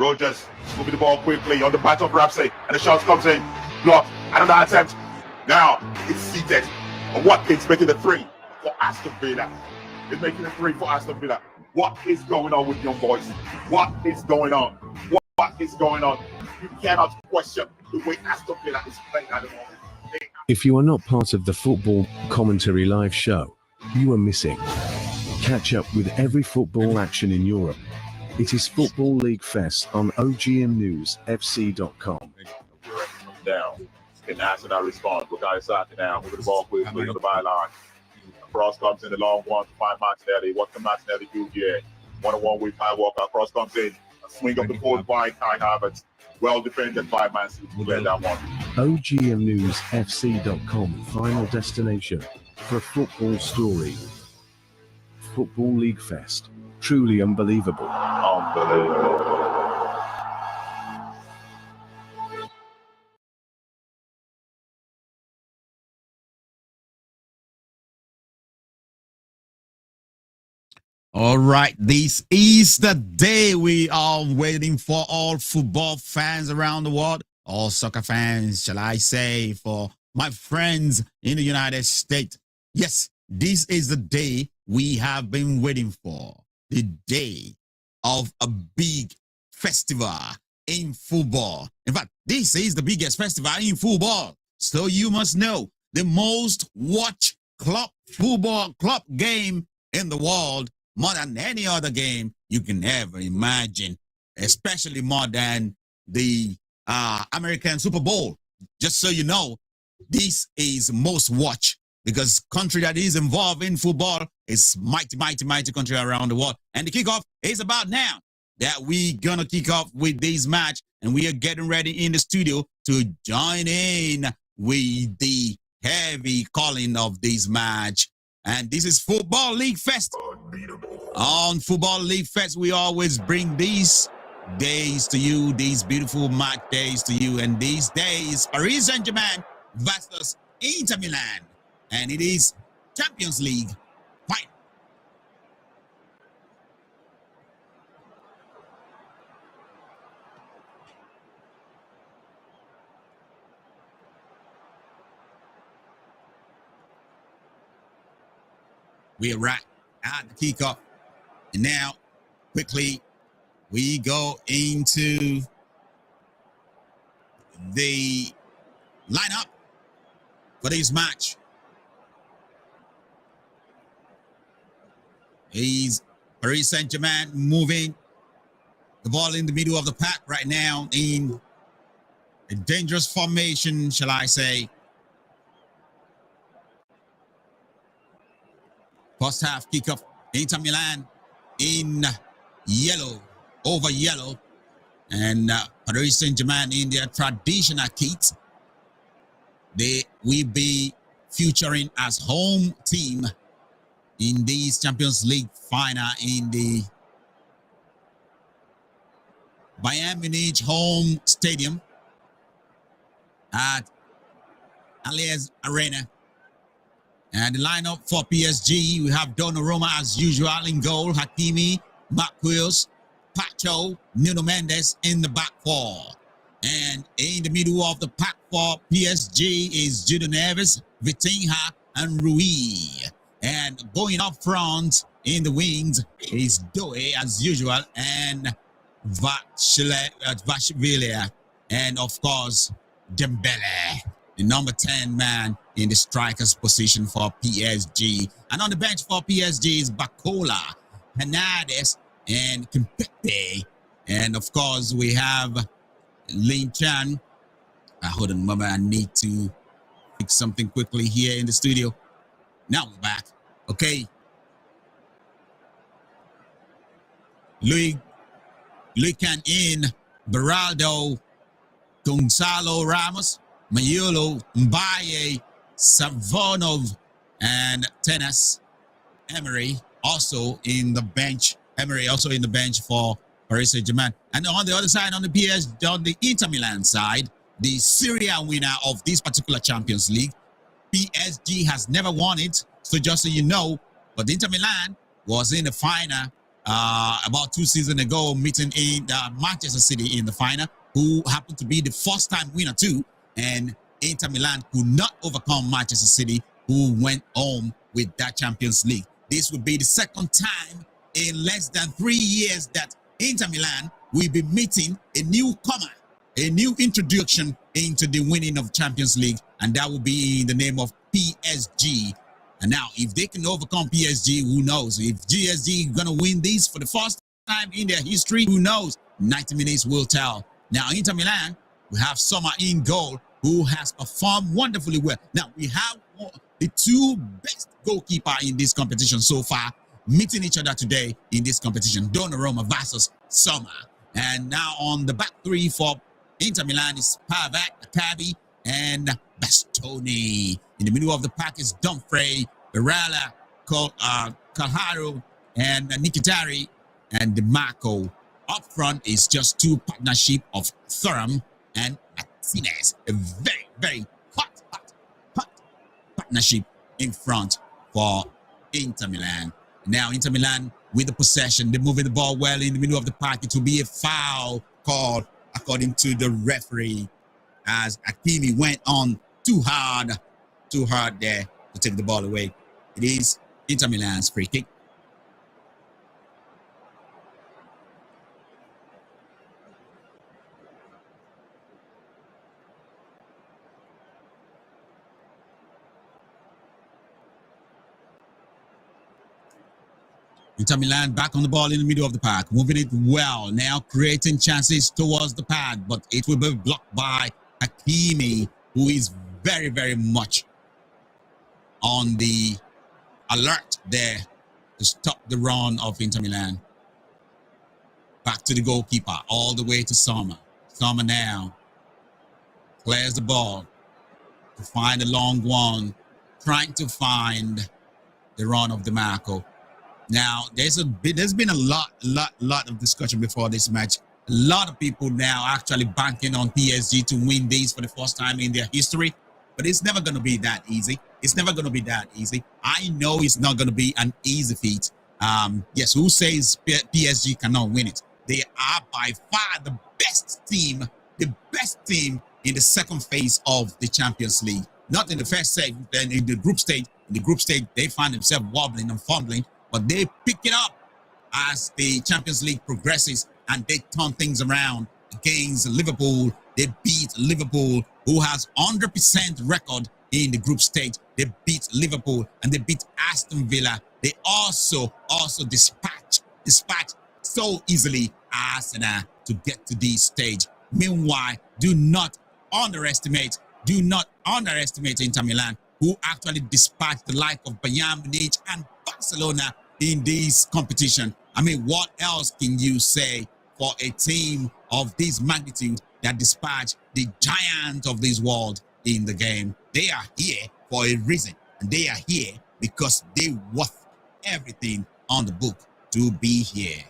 Rogers moving the ball quickly on the part of Ramsey, and the shot comes in. Blocked. Another attempt. Now it's seated. Watkins making the 3 for Aston Villa. It's making the 3 for Aston Villa. What is going on with young boys? What is going on? What is going on? You cannot question the way Aston Villa is playing at the moment. If you are not part of the Football Commentary Live show, you are missing. Catch up with every football action in Europe. It is Football League Fest on OGMNewsFC.com. Down. Can answer that response. We're guys soccer now. Moving the ball quickly on the byline. Cross comes in the long one to find Martinelli. What can Martinelli do here? 1-on-1 with Kyle Walker. Cross comes in. A swing of the ball by Kai Havertz. Well defended by Man City to let that one. OGMNewsFC.com, final destination for football story. Football League Fest. Truly unbelievable. Unbelievable. All right, this is the day we are waiting for, all football fans around the world, all soccer fans, shall I say, for my friends in the United States. Yes, this is the day we have been waiting for, the day of a big festival in football. In fact, this is the biggest festival in football. So you must know, the most watched football club game in the world, more than any other game you can ever imagine, especially more than the American Super Bowl. Just so you know, this is most watched because country that is involved in football is mighty country around the world. And the kickoff is about now that we're going to kick off with this match, and we are getting ready in the studio to join in with the heavy calling of this match. And this is Football League Fest. On Football League Fest, we always bring these days to you, these beautiful match days to you. And these days, Paris Saint-Germain versus Inter Milan. And it is Champions League final. We are right at the kickoff. And now, quickly, we go into the lineup for this match. He's Paris Saint-Germain moving the ball in the middle of the pack right now in a dangerous formation, shall I say. First half kickoff, Inter Milan in yellow, over yellow, and Paris Saint-Germain in their traditional kit. They will be featuring as home team in this Champions League final in the Bayern Munich home stadium at Allianz Arena. And the lineup for PSG, we have Donnarumma as usual in goal, Hakimi, Marquinhos, Pacho, Nuno Mendes in the back four. And in the middle of the pack for PSG is Jude Neves, Vitinha, and Rui. And going up front in the wings is Doe as usual, and Vashvili, and of course Dembele, the number 10 man in the striker's position for PSG. And on the bench for PSG is Bacola, Hernandez, and Kimpembe. And of course we have Lin Chan. Hold on a moment, I need to fix something quickly here in the studio. Now we're back. Okay. Luis Can in, Beraldo, Gonzalo Ramos, Mayulo, Mbaye, Savonov, and Tenas. Emery also in the bench. Emery also in the bench for Paris Saint-Germain. And on the other side, on the Inter Milan side, the Syrian winner of this particular Champions League, PSG has never won it. So just so you know, but Inter Milan was in the final about 2 seasons ago, meeting in Manchester City in the final, who happened to be the first-time winner too. And Inter Milan could not overcome Manchester City, who went home with that Champions League. This would be the second time in less than 3 years that Inter Milan will be meeting a newcomer, a new introduction into the winning of Champions League, and that will be in the name of PSG. And now, if they can overcome PSG, who knows? If PSG is going to win this for the first time in their history, who knows? 90 minutes will tell. Now, Inter Milan, we have Sommer in goal, who has performed wonderfully well. Now, we have the two best goalkeepers in this competition so far, meeting each other today in this competition. Donnarumma versus Sommer. And now on the back three for Inter Milan is Pavard, Akabi, and Bastoni. In the middle of the pack is Dumfries, Barella, Calharo, and Nikitari, and DeMarco. Up front is just two partnership of Thuram and Martinez. A very, very hot partnership in front for Inter Milan. Now Inter Milan with the possession, they're moving the ball well in the middle of the park. It will be a foul called according to the referee, as Hakimi went on too hard there to take the ball away. It is Inter Milan's free kick. Inter Milan back on the ball in the middle of the park, moving it well, now creating chances towards the pad, but it will be blocked by Hakimi, who is very, very much on the alert there to stop the run of Inter Milan. Back to the goalkeeper, all the way to Sommer. Sommer now clears the ball to find a long one, trying to find the run of DeMarco. Now, there's been a lot of discussion before this match. A lot of people now actually banking on PSG to win this for the first time in their history, but it's never going to be that easy. It's never going to be that easy. I know it's not going to be an easy feat. Yes, who says PSG cannot win it? They are by far the best team in the second phase of the Champions League. Not in the first stage, then in the group stage. In the group stage, they find themselves wobbling and fumbling, but they pick it up as the Champions League progresses and they turn things around against Liverpool. They beat Liverpool, who has 100% record in the group stage. They beat Liverpool and they beat Aston Villa. They also dispatch so easily Arsenal to get to this stage. Meanwhile, do not underestimate Inter Milan, who actually dispatched the like of Bayern Munich and Barcelona in this competition. I mean, what else can you say for a team of this magnitude that dispatched the giant of this world in the game? They are here for a reason, and they are here because they worth everything on the book to be here.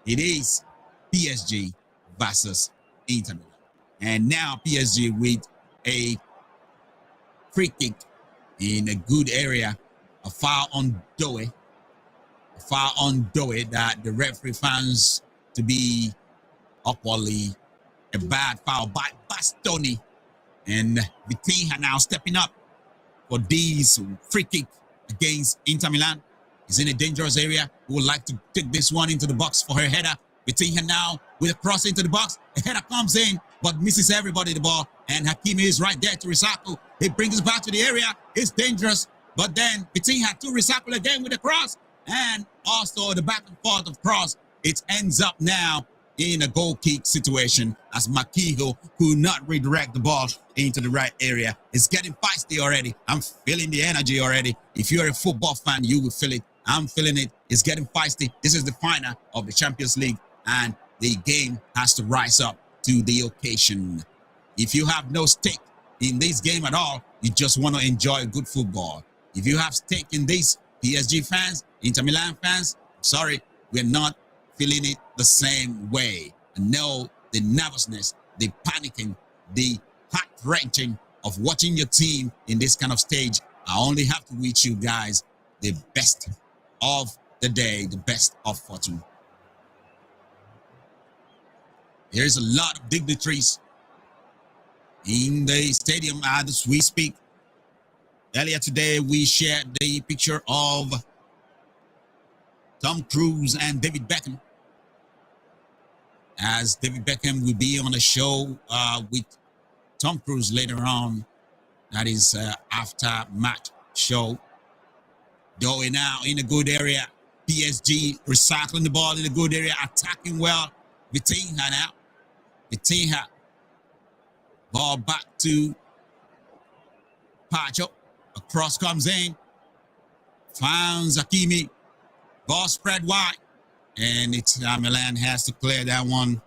It is PSG versus Inter Milan. And now PSG with a free kick in a good area, a foul on Doe that the referee finds to be upwardly a bad foul by Bastoni. And Vitinha now stepping up for this free kick against Inter Milan. He's in a dangerous area. He would like to take this one into the box for her header. Vitinha now with a cross into the box. The header comes in, but misses everybody the ball. And Hakimi is right there to recycle. He brings it back to the area. It's dangerous. But then Vitinha to recycle again with a cross. And also the back and forth of cross. It ends up now in a goal kick situation as Makiho could not redirect the ball into the right area. It's getting feisty already. I'm feeling the energy already. If you're a football fan, you will feel it. I'm feeling it. It's getting feisty. This is the final of the Champions League, and the game has to rise up to the occasion. If you have no stake in this game at all, you just want to enjoy good football. If you have stake in this, PSG fans, Inter Milan fans, sorry, we're not feeling it the same way. And no, the nervousness, the panicking, the heart-wrenching of watching your team in this kind of stage, I only have to wish you guys the best of the day, the best of fortune. There's a lot of dignitaries in the stadium as we speak. Earlier today, we shared the picture of Tom Cruise and David Beckham, as David Beckham will be on a show with Tom Cruise later on. That is after match show. Doe now in a good area. PSG recycling the ball in a good area, attacking well. Vitinha now. Vitinha. Ball back to Pacho. A cross comes in. Finds Hakimi. Ball spread wide. And it's Milan has to clear that one.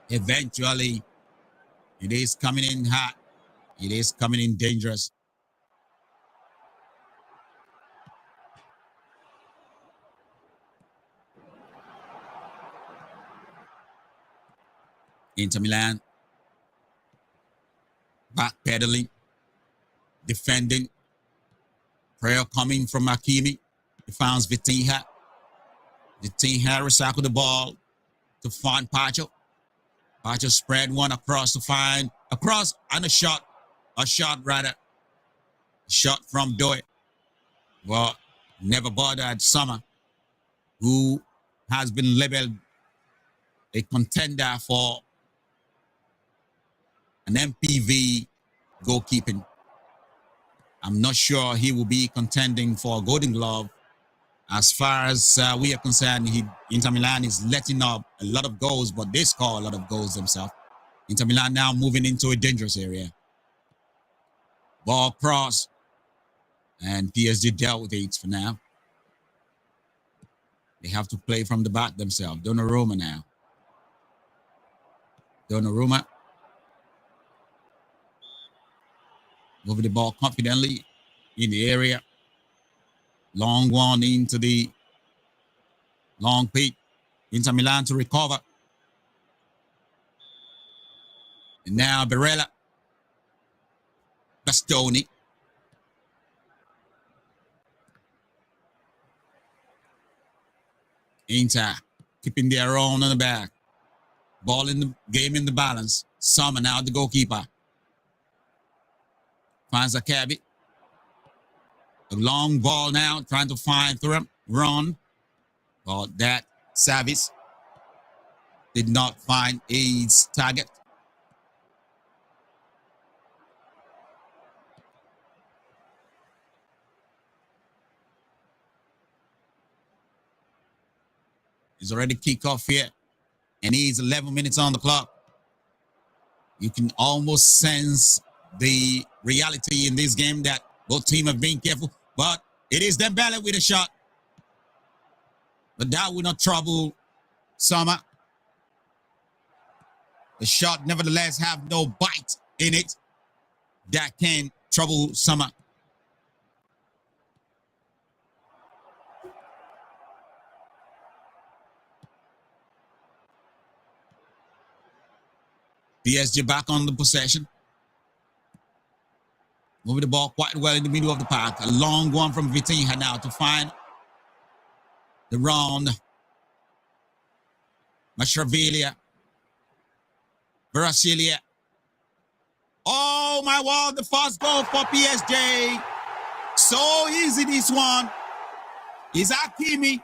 Eventually, it is coming in hot. It is coming in dangerous. Inter Milan backpedaling, defending. Prayer coming from Hakimi. He finds Vitinha. Vitinha recycled the ball to find Pacho. Pacho spread one across to find across and a shot from Doe. Well, never bothered Summer, who has been labeled a contender for an MPV goalkeeping. I'm not sure he will be contending for a Golden Glove. As far as we are concerned, Inter Milan is letting up a lot of goals, but they score a lot of goals themselves. Inter Milan now moving into a dangerous area. Ball cross, and PSG dealt with it for now. They have to play from the back themselves. Donnarumma now. Donnarumma. Moving the ball confidently in the area. Long one into the long peak. Inter Milan to recover. And now Barella. Bastoni. Inter keeping their own on the back. Ball in the game in the balance. Summer now the goalkeeper. Finds a cabby. A long ball now, trying to find Thuram. Run. But that Savic did not find his target. It's already kickoff here. And he's 11 minutes on the clock. You can almost sense the reality in this game that both teams have been careful. But it is Dembele with a shot. But that will not trouble Summer. The shot nevertheless have no bite in it. That can trouble Summer. PSG back on the possession. Moving the ball quite well in the middle of the park. A long one from Vitinha now to find the round. Maschervilia. Verasilia. Oh my word, the first goal for PSG. So easy this one. It's Hakimi.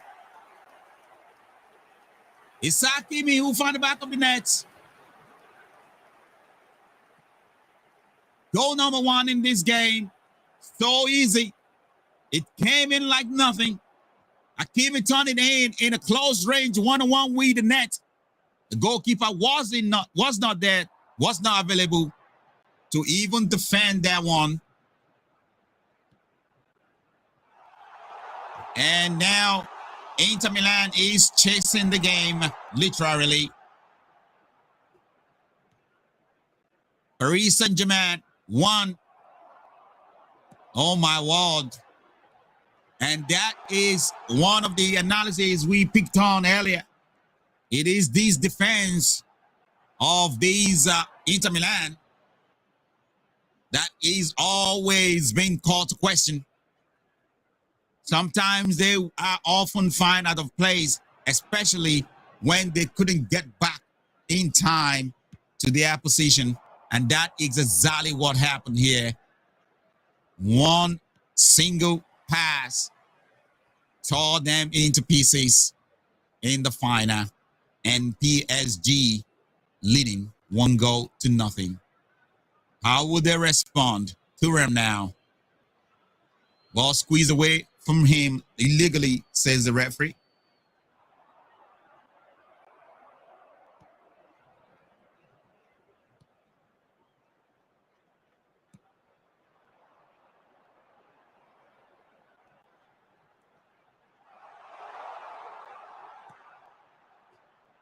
It's Hakimi who found the back of the net. Goal number one in this game. So easy. It came in like nothing. Hakimi turned it in a close range, one-on-one with the net. The goalkeeper was not there, was not available to even defend that one. And now Inter Milan is chasing the game, literally. Paris Saint-Germain won. Oh my word. And that is one of the analyses we picked on earlier. It is this defense of these Inter Milan that is always being called to question. Sometimes they are often find out of place, especially when they couldn't get back in time to their position. And that is exactly what happened here. One single pass tore them into pieces in the final. And PSG leading 1-0. How would they respond? Thuram now. Ball squeezed away from him illegally, says the referee.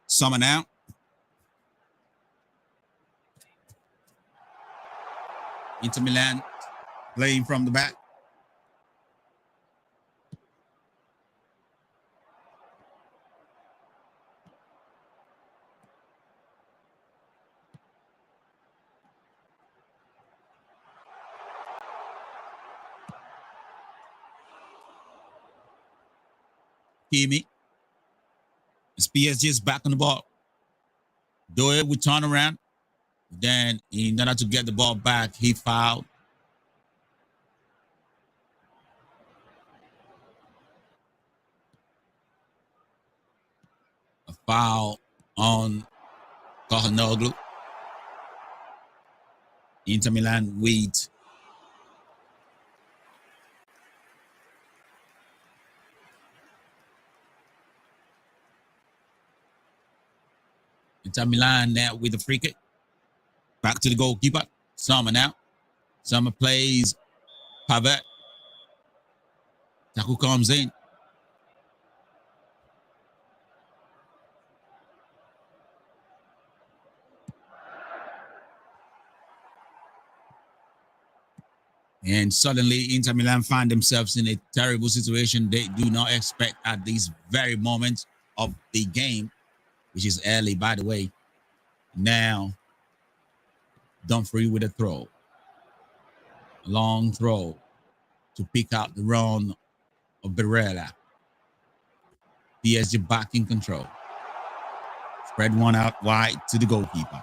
Summer now. Inter Milan playing from the back. Kimi. As PSG is back on the ball. Doyle would turn around. Then, in order to get the ball back, he fouled. A foul on Kohanoglu. Inter Milan leads. Inter Milan now with the free kick. Back to the goalkeeper. Summer now. Summer plays Pavett. Taku comes in. And suddenly Inter Milan find themselves in a terrible situation they do not expect at this very moment of the game, which is early, by the way. Now, Dumfries with a throw. Long throw to pick out the run of Barella. PSG back in control. Spread one out wide to the goalkeeper.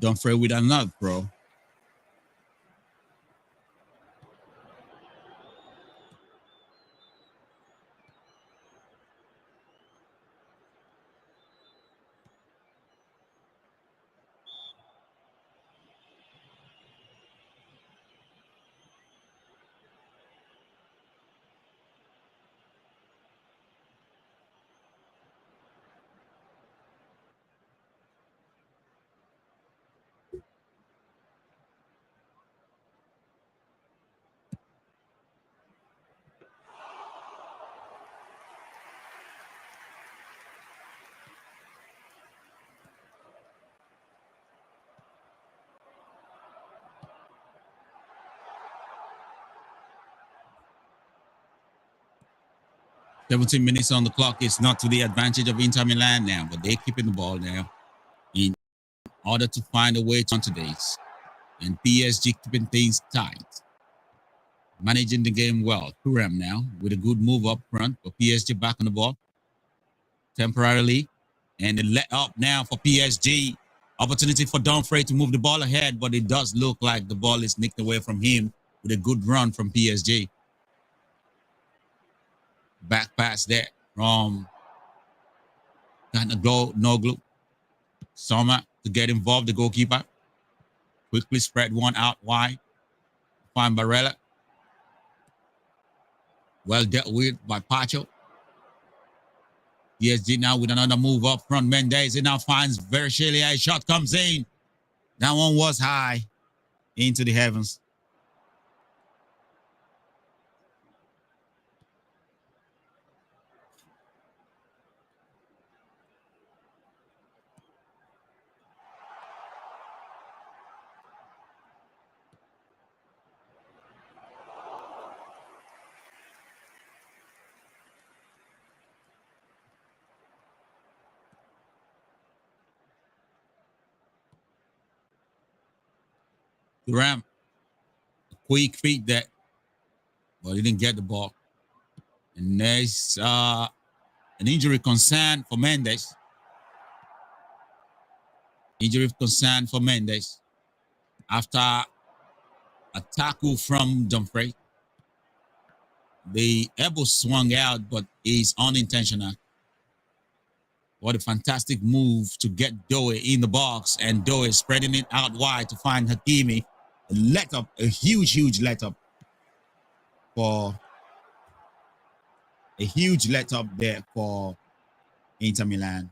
Dumfries with another throw. "17 minutes on the clock is not to the advantage of Inter Milan now, but they're keeping the ball now in order to find a way to today's. And PSG keeping things tight. Managing the game well. Thuram now with a good move up front for PSG back on the ball temporarily. And the let up now for PSG. Opportunity for Dumfries to move the ball ahead, but it does look like the ball is nicked away from him with a good run from PSG. Back pass there from Noglu. Sommer to get involved, the goalkeeper. Quickly spread one out wide. Find Barella. Well dealt with by Pacho. PSG now with another move up front. Mendes, it now finds Verchelia. A shot comes in. That one was high into the heavens. Thuram, a quick feed that, but he didn't get the ball. And there's an injury concern for Mendes. Injury concern for Mendes after a tackle from Dumfries. The elbow swung out, but is unintentional. What a fantastic move to get Doe in the box, and Doe spreading it out wide to find Hakimi. A huge let up for a huge let up there for Inter Milan.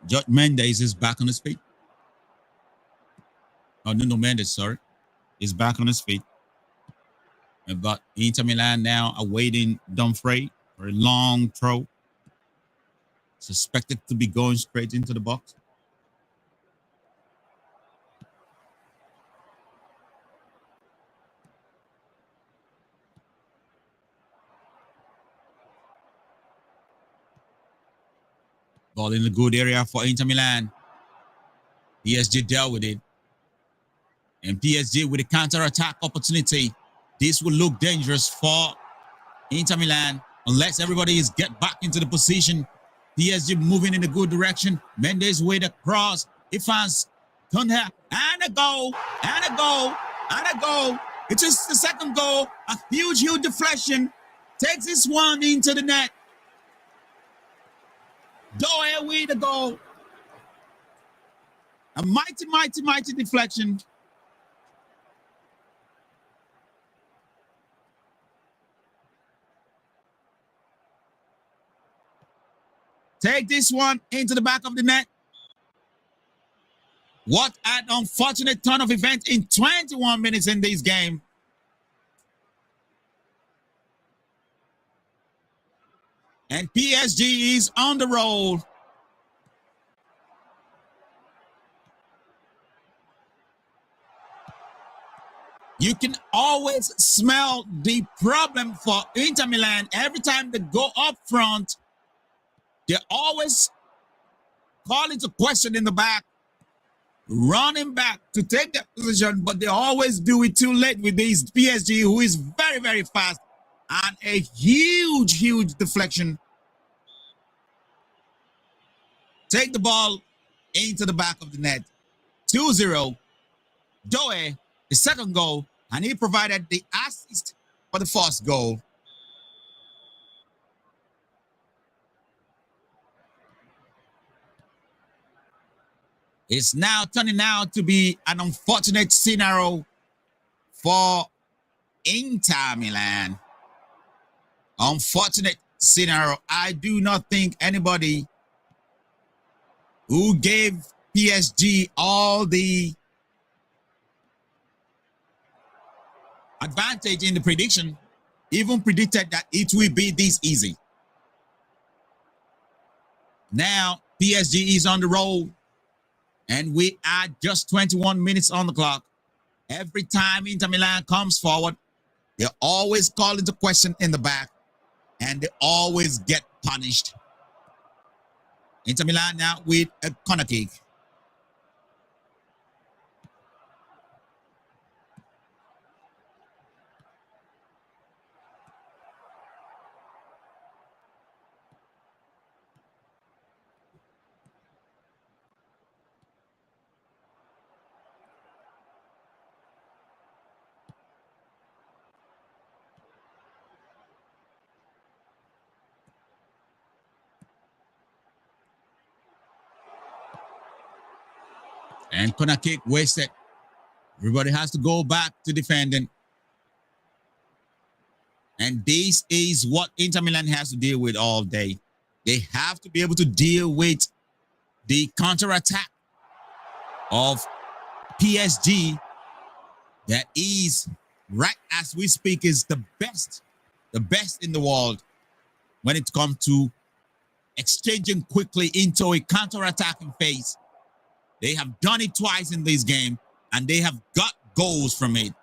Judge Mendes is back on his feet. Oh, Nuno Mendes, sorry, is back on his feet. But Inter Milan now awaiting Dumfries for a long throw. Suspected to be going straight into the box. Ball in a good area for Inter Milan. PSG dealt with it. And PSG with a counter-attack opportunity. This will look dangerous for Inter Milan unless everybody is get back into the position. PSG moving in a good direction. Mendes with a cross. Ifans Cunha and a goal, and a goal, and a goal. It is the second goal. A huge deflection. Takes this one into the net. Doe with the goal. A mighty deflection. Take this one into the back of the net. What an unfortunate turn of events in 21 minutes in this game. And PSG is on the roll. You can always smell the problem for Inter Milan. Every time they go up front, they always call into question in the back, running back to take that position, but they always do it too late with this PSG, who is very fast, and a huge deflection. Take the ball into the back of the net. 2-0. Doe, the second goal, and he provided the assist for the first goal. It's now turning out to be an unfortunate scenario for Inter Milan. Unfortunate scenario. I do not think anybody who gave PSG all the advantage in the prediction even predicted that it will be this easy. Now PSG is on the road, and we are just 21 minutes on the clock. Every time Inter Milan comes forward, they always call into question in the back, and they always get punished. Inter Milan now with a corner kick. And corner kick wasted. Everybody has to go back to defending. And this is what Inter Milan has to deal with all day. They have to be able to deal with the counter-attack of PSG that is, right as we speak, is the best in the world when it comes to exchanging quickly into a counter-attacking phase. They have done it twice in this game, and they have got goals from it.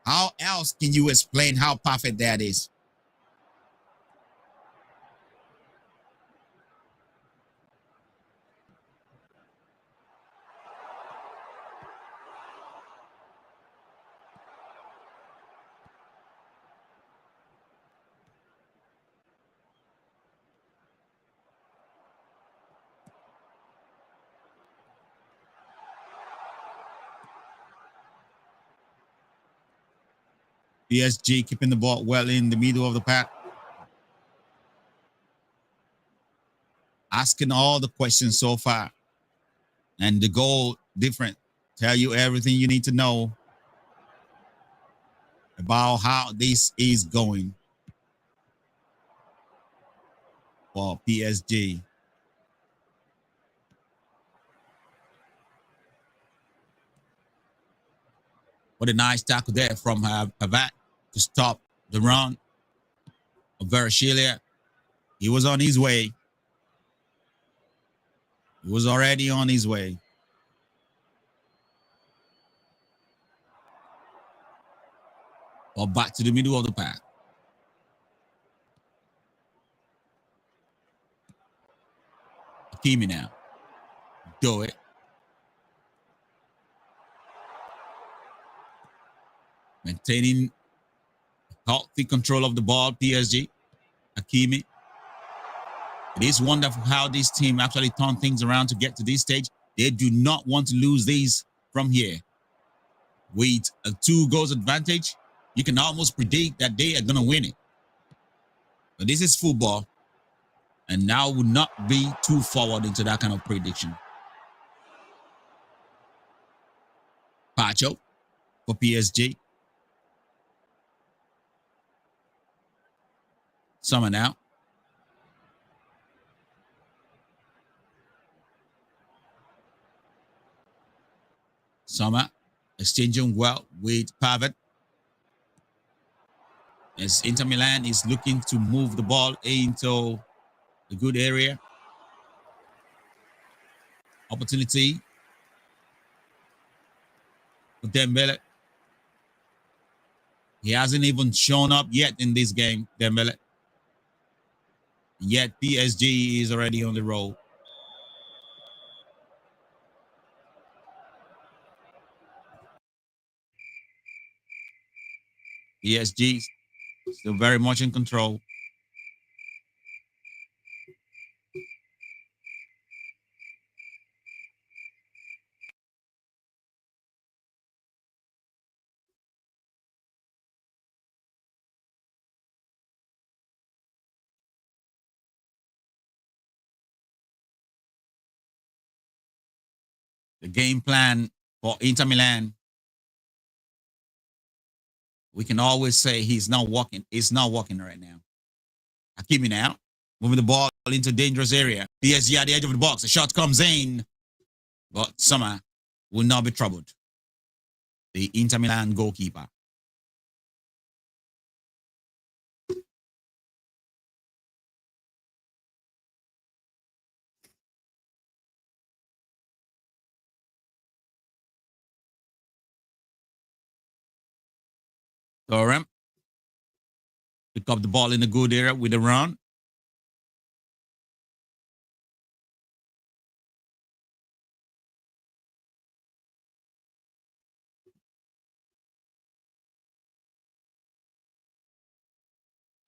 How else can you explain how perfect that is? PSG keeping the ball well in the middle of the pack. Asking all the questions so far. And the goal different. Tell you everything you need to know about how this is going for PSG. What a nice tackle there from Havat to stop the run of Varashilia. He was on his way. He was already on his way. Or back to the middle of the pack. Hakimi now. Do it. Maintaining healthy control of the ball, PSG. Hakimi. It is wonderful how this team actually turned things around to get to this stage. They do not want to lose these from here. With a 2 goals advantage, you can almost predict that they are going to win it. But this is football, and now would not be too forward into that kind of prediction. Pacho for PSG. Summer now. Summer exchanging well with Pavard. As Inter Milan is looking to move the ball into a good area. Opportunity for Dembele. He hasn't even shown up yet in this game, Dembele. Yet PSG is already on the roll. PSG still very much in control. The game plan for Inter Milan, we can always say he's not working. It's not working right now. Hakimi now, moving the ball into dangerous area. PSG at the edge of the box. A shot comes in, but Summer will not be troubled. The Inter Milan goalkeeper. Thuram pick up the ball in a good area with a run.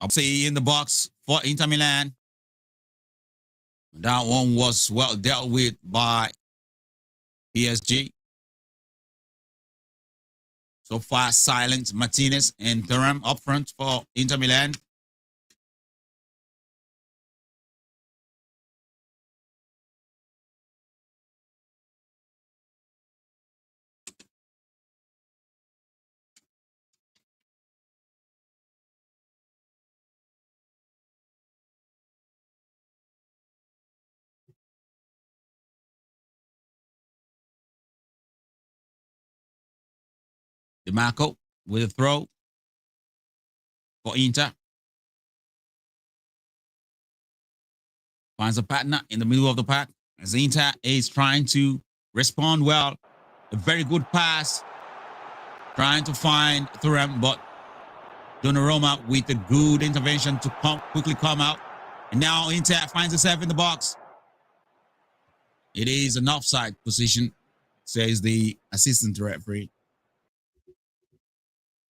I'll say in the box for Inter Milan. That one was well dealt with by PSG. So far, silent Martinez and Thuram up front for Inter Milan. DeMarco with a throw for Inter. Finds a partner in the middle of the pack as Inter is trying to respond well. A very good pass. Trying to find Thuram, but Donnarumma with a good intervention to quickly come out. And now Inter finds itself in the box. It is an offside position, says the assistant referee.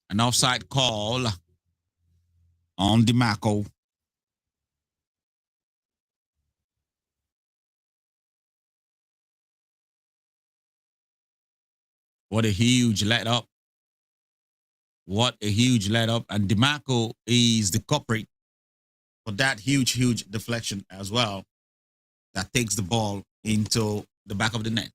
An offside call on DeMarco. What a huge let up. What a huge let up. And DeMarco is the culprit for that huge deflection as well that takes the ball into the back of the net.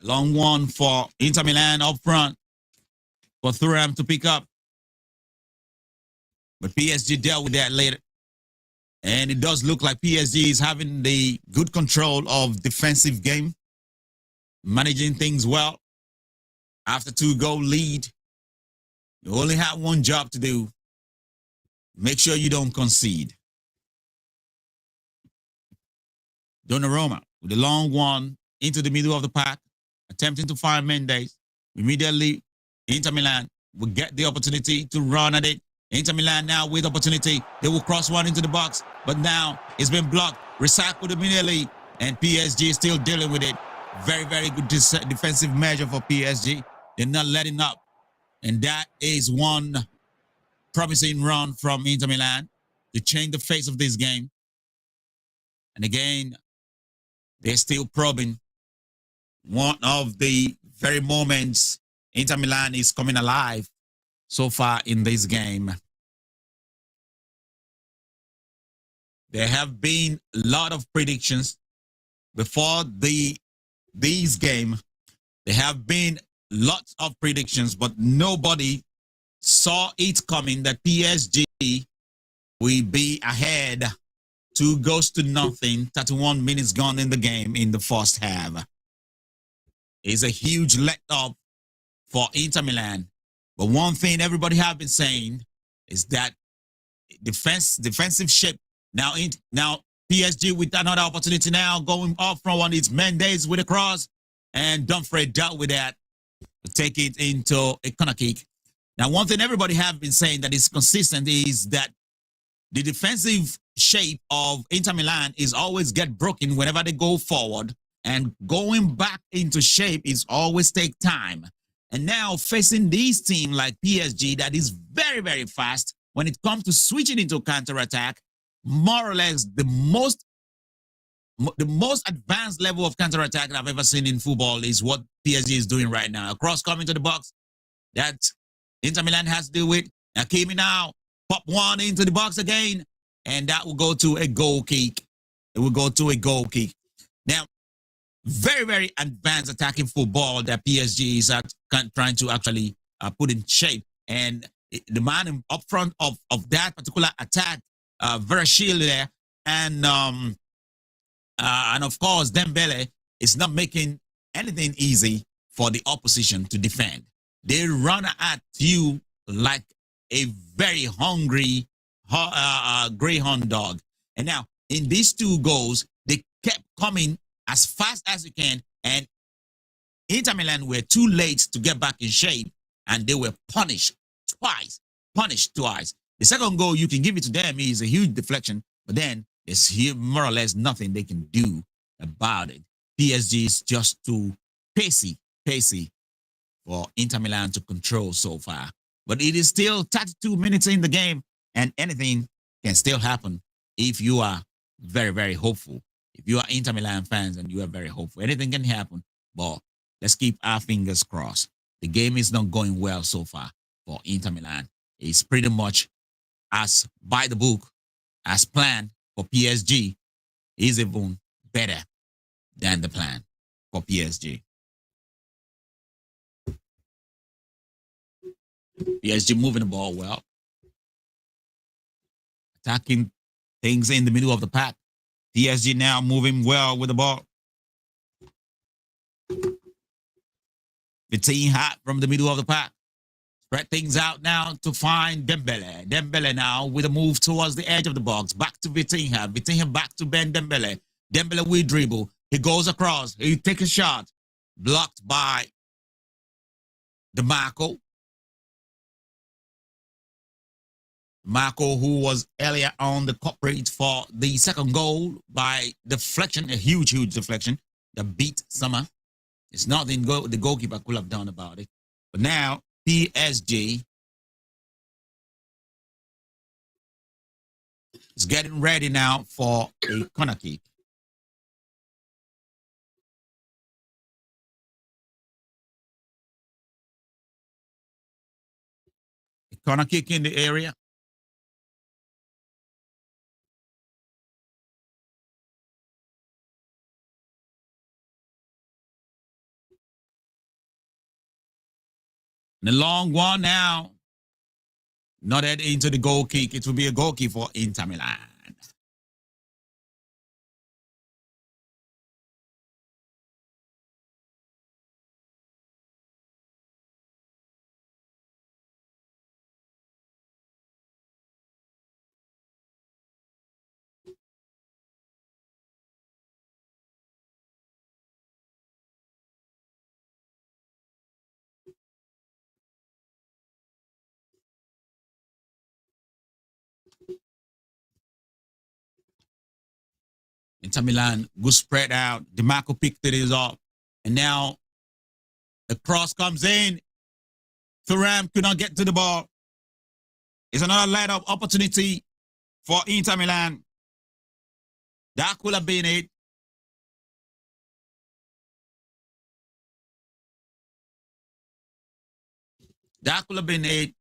Long one for Inter Milan up front for Thuram to pick up. But PSG dealt with that later. And it does look like PSG is having the good control of defensive game, managing things well. After 2-goal lead, you only have one job to do. Make sure you don't concede. Donnarumma with the long one into the middle of the pack, attempting to find Mendes. Immediately, Inter Milan will get the opportunity to run at it. Inter Milan now with opportunity. They will cross one into the box, but now it's been blocked. Recycled immediately, and PSG is still dealing with it. Very good defensive measure for PSG. They're not letting up. And that is one promising run from Inter Milan to change the face of this game. And again, they're still probing. One of the very moments Inter Milan is coming alive so far in this game. There have been a lot of predictions before this game. There have been lots of predictions, but nobody saw it coming that PSG will be ahead 2-0, 31 minutes gone in the game in the first half. It's a huge let up for Inter Milan. But one thing everybody have been saying is that defensive shape. Now PSG with another opportunity now going off from one. It's Mendes with a cross, and Dumfries dealt with that to take it into a corner kick. Now, one thing everybody have been saying that is consistent is that the defensive shape of Inter Milan is always get broken whenever they go forward, and going back into shape is always take time. And now facing this team like PSG that is very fast when it comes to switching into counter-attack, more or less the most advanced level of counter-attack I've ever seen in football is what PSG is doing right now. A cross coming to the box that Inter Milan has to deal with. Hakimi now pop one into the box again, and that will go to a goal kick. It will go to a goal kick. Now, very advanced attacking football that PSG is trying to actually put in shape. And the man up front of that particular attack, Verashil there, and of course Dembele is not making anything easy for the opposition to defend. They run at you like a very hungry greyhound dog. And now in these 2 goals, they kept coming as fast as you can, and Inter Milan were too late to get back in shape, and they were punished twice. The second goal, you can give it to them, is a huge deflection, but then there's more or less nothing they can do about it. PSG is just too pacey for Inter Milan to control so far. But it is still 32 minutes in the game, and anything can still happen if you are very hopeful. If you are Inter Milan fans and you are very hopeful, anything can happen. But let's keep our fingers crossed. The game is not going well so far for Inter Milan. It's pretty much as by the book, as planned for PSG, is even better than the plan. for PSG. PSG moving the ball well, attacking things in the middle of the pack. PSG now moving well with the ball. Vitinha hot from the middle of the pack. Spread things out now to find Dembele. Dembele now with a move towards the edge of the box. Back to Vitinha. Vitinha back to Ben Dembele. Dembele with dribble. He goes across. He takes a shot. Blocked by DeMarco. Marco, who was earlier on the culprit for the second goal by deflection, a huge deflection that beat Summer. It's nothing the goalkeeper could have done about it. But now, PSG is getting ready now for a corner kick. A corner kick in the area. The long one now. Not head into the goal kick. It will be a goal kick for Inter Milan. Inter Milan, good spread out. DeMarco picked it up. And now the cross comes in. Thuram could not get to the ball. It's another light-up opportunity for Inter Milan. That could have been it. That could have been it.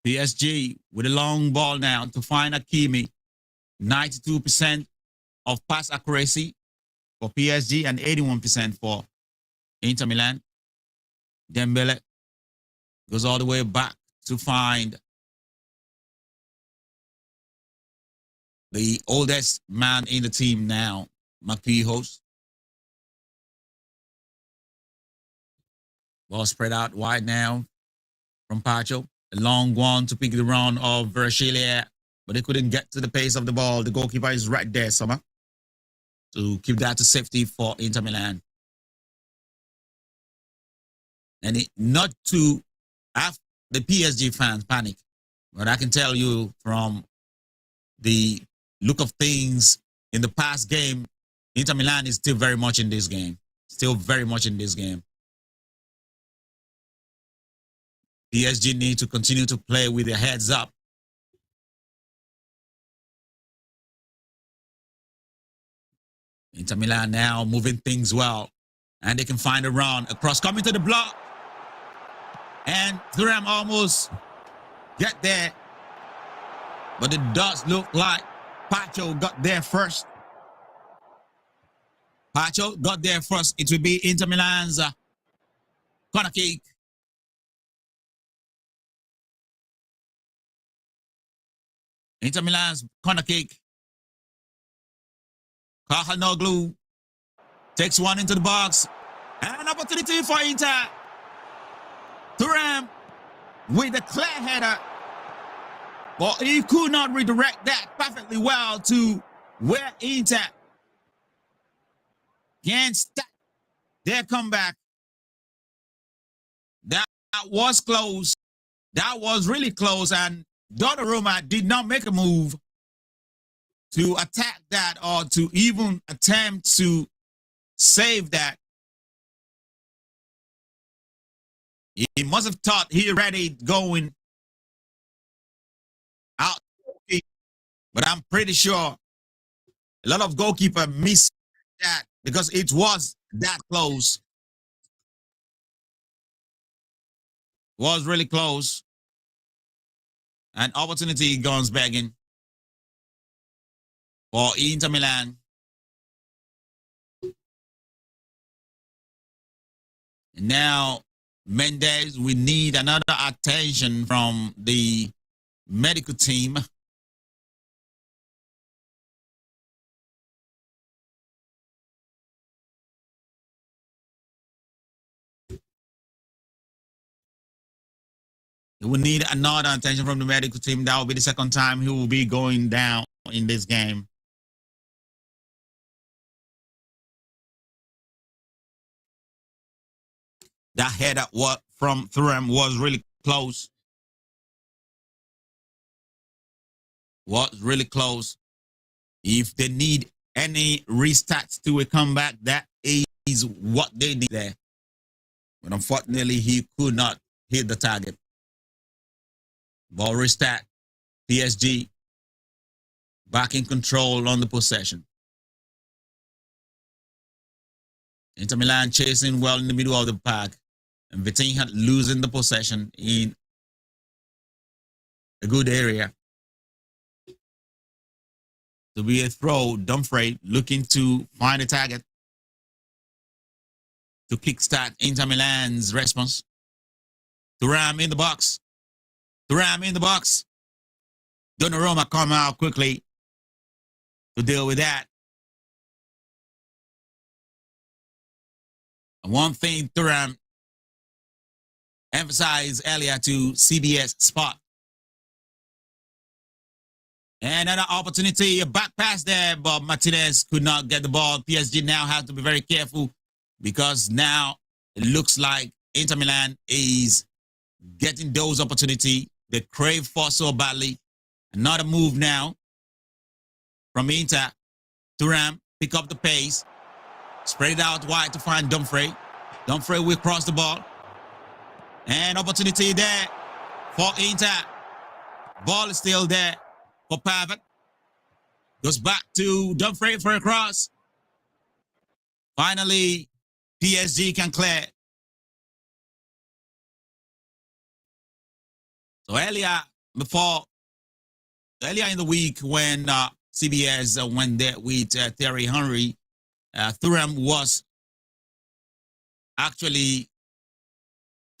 PSG with a long ball now to find Hakimi. 92% of pass accuracy for PSG and 81% for Inter Milan. Dembele goes all the way back to find the oldest man in the team now, Marquinhos. Ball spread out wide now from Pacho. A long one to pick the run of Verchilier, but they couldn't get to the pace of the ball. The goalkeeper is right there, Summer, to keep that to safety for Inter Milan. And not to have the PSG fans panic, but I can tell you from the look of things in the past game, Inter Milan is still very much in this game. Still very much in this game. PSG need to continue to play with their heads up. Inter Milan now moving things well. And they can find a run across, coming to the block. And Thuram almost get there. But it does look like Pacho got there first. Pacho got there first. It will be Inter Milan's corner kick. Inter Milan's corner kick. Calhanoglu takes one into the box. And an opportunity for Inter. Thuram with a clear header. But he could not redirect that perfectly well to where Inter can start their comeback. That was close. That was really close. And Donnarumma did not make a move to attack that or to even attempt to save that. He must have thought he already going out. But I'm pretty sure a lot of goalkeepers missed that because it was that close. Was really close. An opportunity guns begging for Inter Milan. And now, Mendes, we need another attention from the medical team. We need another attention from the medical team. That will be the second time he will be going down in this game. That header from Thuram was really close. Was really close. If they need any restarts to a comeback, that is what they need there. But unfortunately, he could not hit the target. Ball restart. PSG back in control on the possession. Inter Milan chasing well in the middle of the park. And Vitinha losing the possession in a good area. To be a throw, Dumfries looking to find a target to kickstart Inter Milan's response. Thuram in the box. Thuram in the box. Donnarumma come out quickly to deal with that. And one thing Thuram emphasized earlier to CBS Sport. And another opportunity, a back pass there, but Martinez could not get the ball. PSG now have to be very careful because now it looks like Inter Milan is getting those opportunities they crave for so badly. Another move now from Inter. Thuram pick up the pace, spread it out wide to find Dumfries. Dumfries will cross the ball. And opportunity there for Inter. Ball is still there for Pavard. Goes back to Dumfries for a cross. Finally, PSG can clear. So earlier in the week when CBS went there with Thierry Henry, Thuram was actually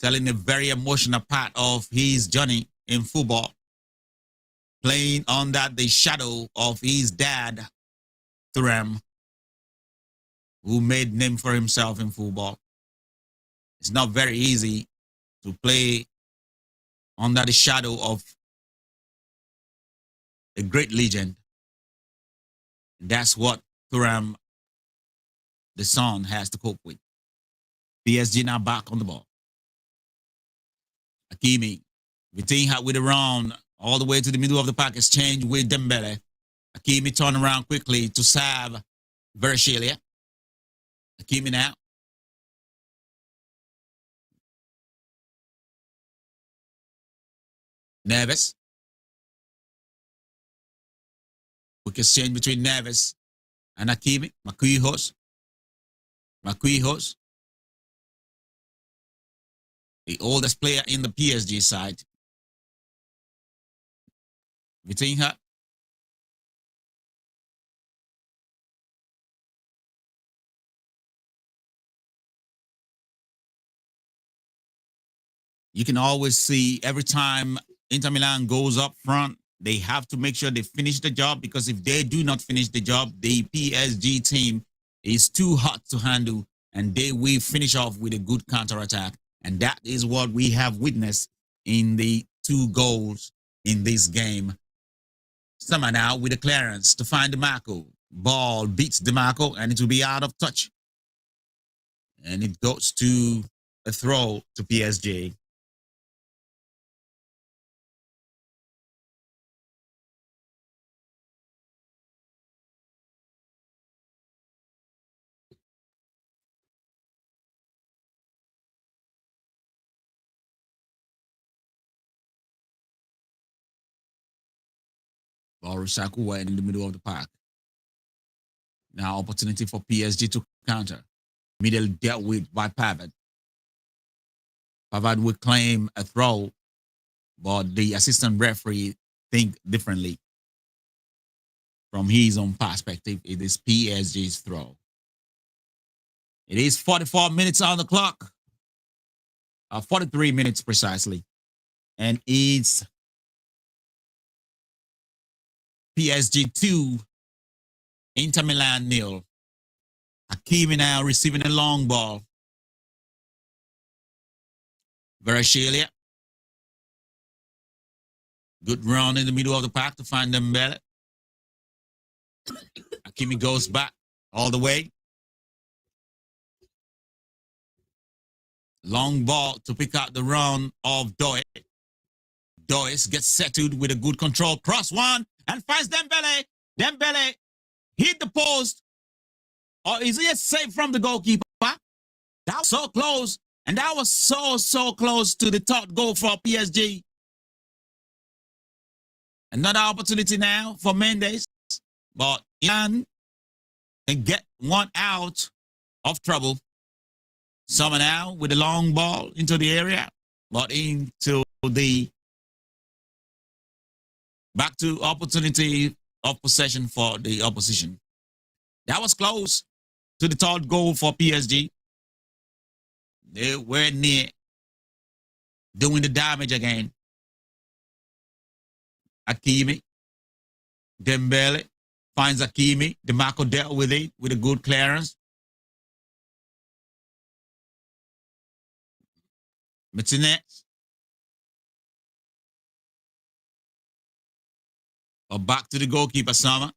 telling a very emotional part of his journey in football, playing under the shadow of his dad, Thuram, who made name for himself in football. It's not very easy to play under the shadow of a great legend. That's what Thuram, the son, has to cope with. PSG now back on the ball. Hakimi, Vitinha with a round all the way to the middle of the park, exchange with Dembele. Hakimi turn around quickly to serve Vershilia. Hakimi now. Neves. Quick exchange between Neves and Hakimi. Marquinhos. The oldest player in the PSG side. Vitinha. You can always see every time Inter Milan goes up front, they have to make sure they finish the job, because if they do not finish the job, the PSG team is too hot to handle and they will finish off with a good counterattack. And that is what we have witnessed in the 2 goals in this game. Summer now with a clearance to find DeMarco. Ball beats DeMarco and it will be out of touch. And it goes to a throw to PSG. Ball recycle wide in the middle of the park. Now opportunity for PSG to counter. Immediately dealt with by Pavard. Pavard would claim a throw, but the assistant referee think differently. From his own perspective, it is PSG's throw. It is 44 minutes on the clock. 43 minutes precisely. And it's PSG 2, Inter Milan 0. Hakimi now receiving a long ball. Varashelia. Good run in the middle of the park to find Dembele. Hakimi goes back all the way. Long ball to pick out the run of Doe. Dois gets settled with a good control. Cross one and finds Dembele. Dembele hit the post. Or is it safe from the goalkeeper? That was so close. And that was so close to the third goal for PSG. Another opportunity now for Mendes. But Ian can get one out of trouble. Sommer now with a long ball into the area. But into the back to opportunity of possession for the opposition. That was close to the third goal for PSG. They were near doing the damage again. Hakimi. Dembele finds Hakimi. DeMarco dealt with it with a good clearance. Martinez. Back to the goalkeeper, Sommer.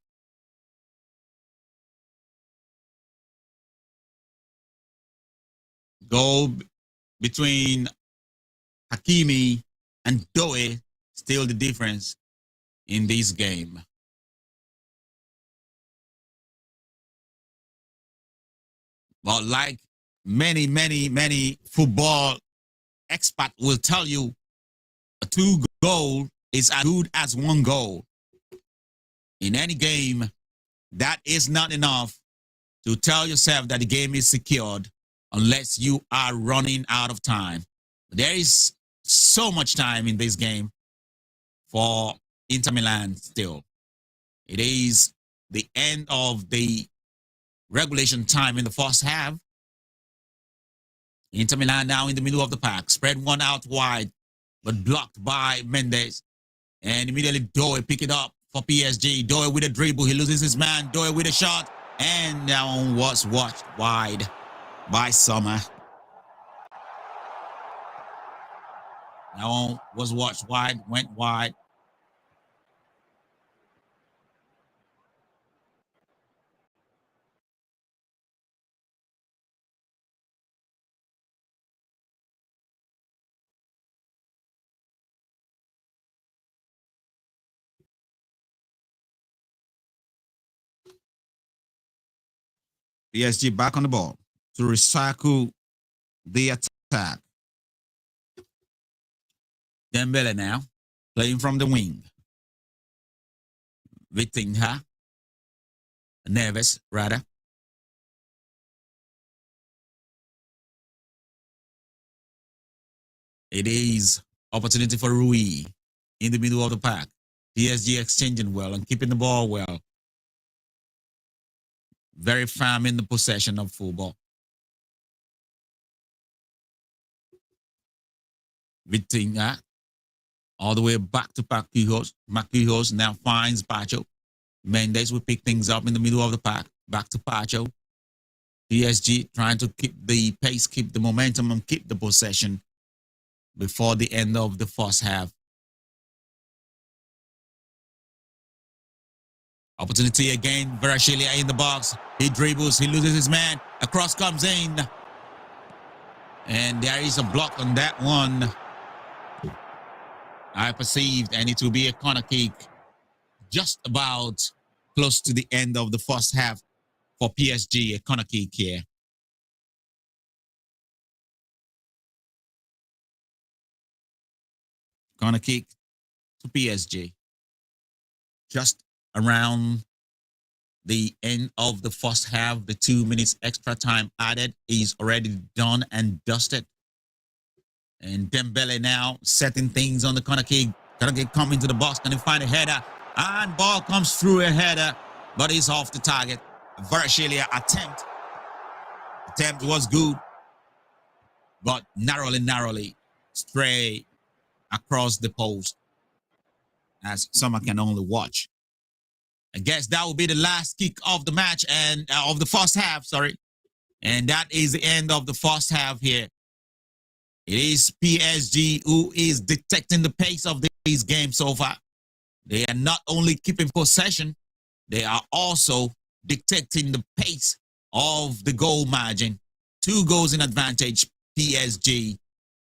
Goal between Hakimi and Doe, still the difference in this game. But like many football experts will tell you, a 2 goal is as good as 1 goal. In any game, that is not enough to tell yourself that the game is secured unless you are running out of time. There is so much time in this game for Inter Milan still. It is the end of the regulation time in the first half. Inter Milan now in the middle of the pack. Spread one out wide, but blocked by Mendes. And immediately Doe pick it up for PSG. Doe with a dribble. He loses his man. Doe with a shot. And that one was watched wide by Sommer. That one was watched wide, went wide. PSG back on the ball to recycle the attack. Dembele now playing from the wing. Vitinha. Neves, rather. It is opportunity for Rui in the middle of the pack. PSG exchanging well and keeping the ball well. Very firm in the possession of football. Vitinha all the way back to Marquinhos. Marquinhos now finds Pacho. Mendes will pick things up in the middle of the pack. Back to Pacho. PSG trying to keep the pace, keep the momentum, and keep the possession before the end of the first half. Opportunity again. Varashelia in the box. He dribbles. He loses his man. A cross comes in. And there is a block on that one. I perceived, and it will be a corner kick just about close to the end of the first half for PSG. A corner kick here. Corner kick to PSG. Just around the end of the first half. The 2 minutes extra time added is already done and dusted. And Dembele now setting things on the corner kick. Corner kick coming to the box. Can he find a header? And ball comes through a header, but it's off the target. Varashelia attempt was good, but narrowly stray across the post, as someone can only watch. I guess that will be the last kick of the match and of the first half, sorry. And that is the end of the first half here. It is PSG who is dictating the pace of this game so far. They are not only keeping possession, they are also dictating the pace of the goal margin. 2 goals in advantage, PSG,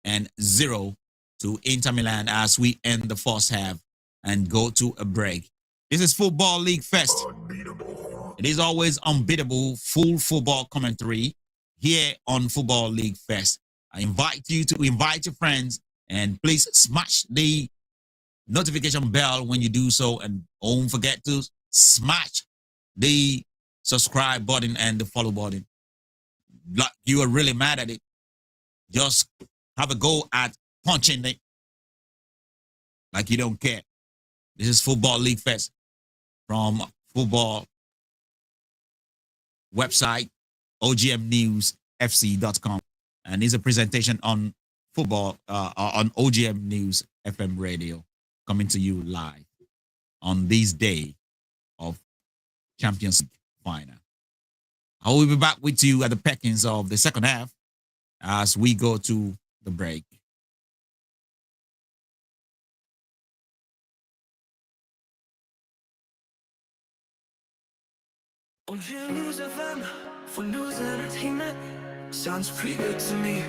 and 0 to Inter Milan as we end the first half and go to a break. This is Football League Fest. Unbeatable. It is always unbeatable, full football commentary here on Football League Fest. I invite you to invite your friends and please smash the notification bell when you do so, and don't forget to smash the subscribe button and the follow button. Like you are really mad at it, just have a go at punching it like you don't care. This is Football League Fest from football website ogmnewsfc.com, and it's a presentation on football on OGM News FM radio, coming to you live on this day of Champions League final. I will be back with you at the peckings of the second half as we go to the break. News FM for news and entertainment sounds pretty good to me.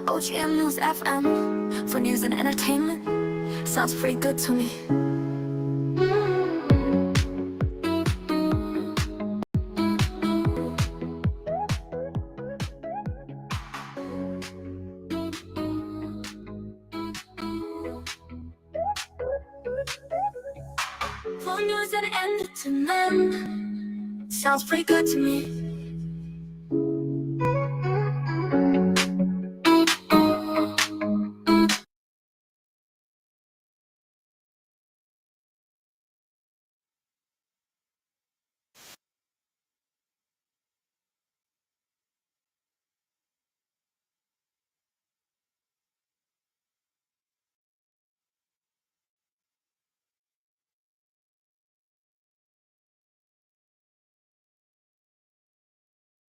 OGM News FM for news and entertainment sounds pretty good to me. For news and entertainment sounds pretty good to me.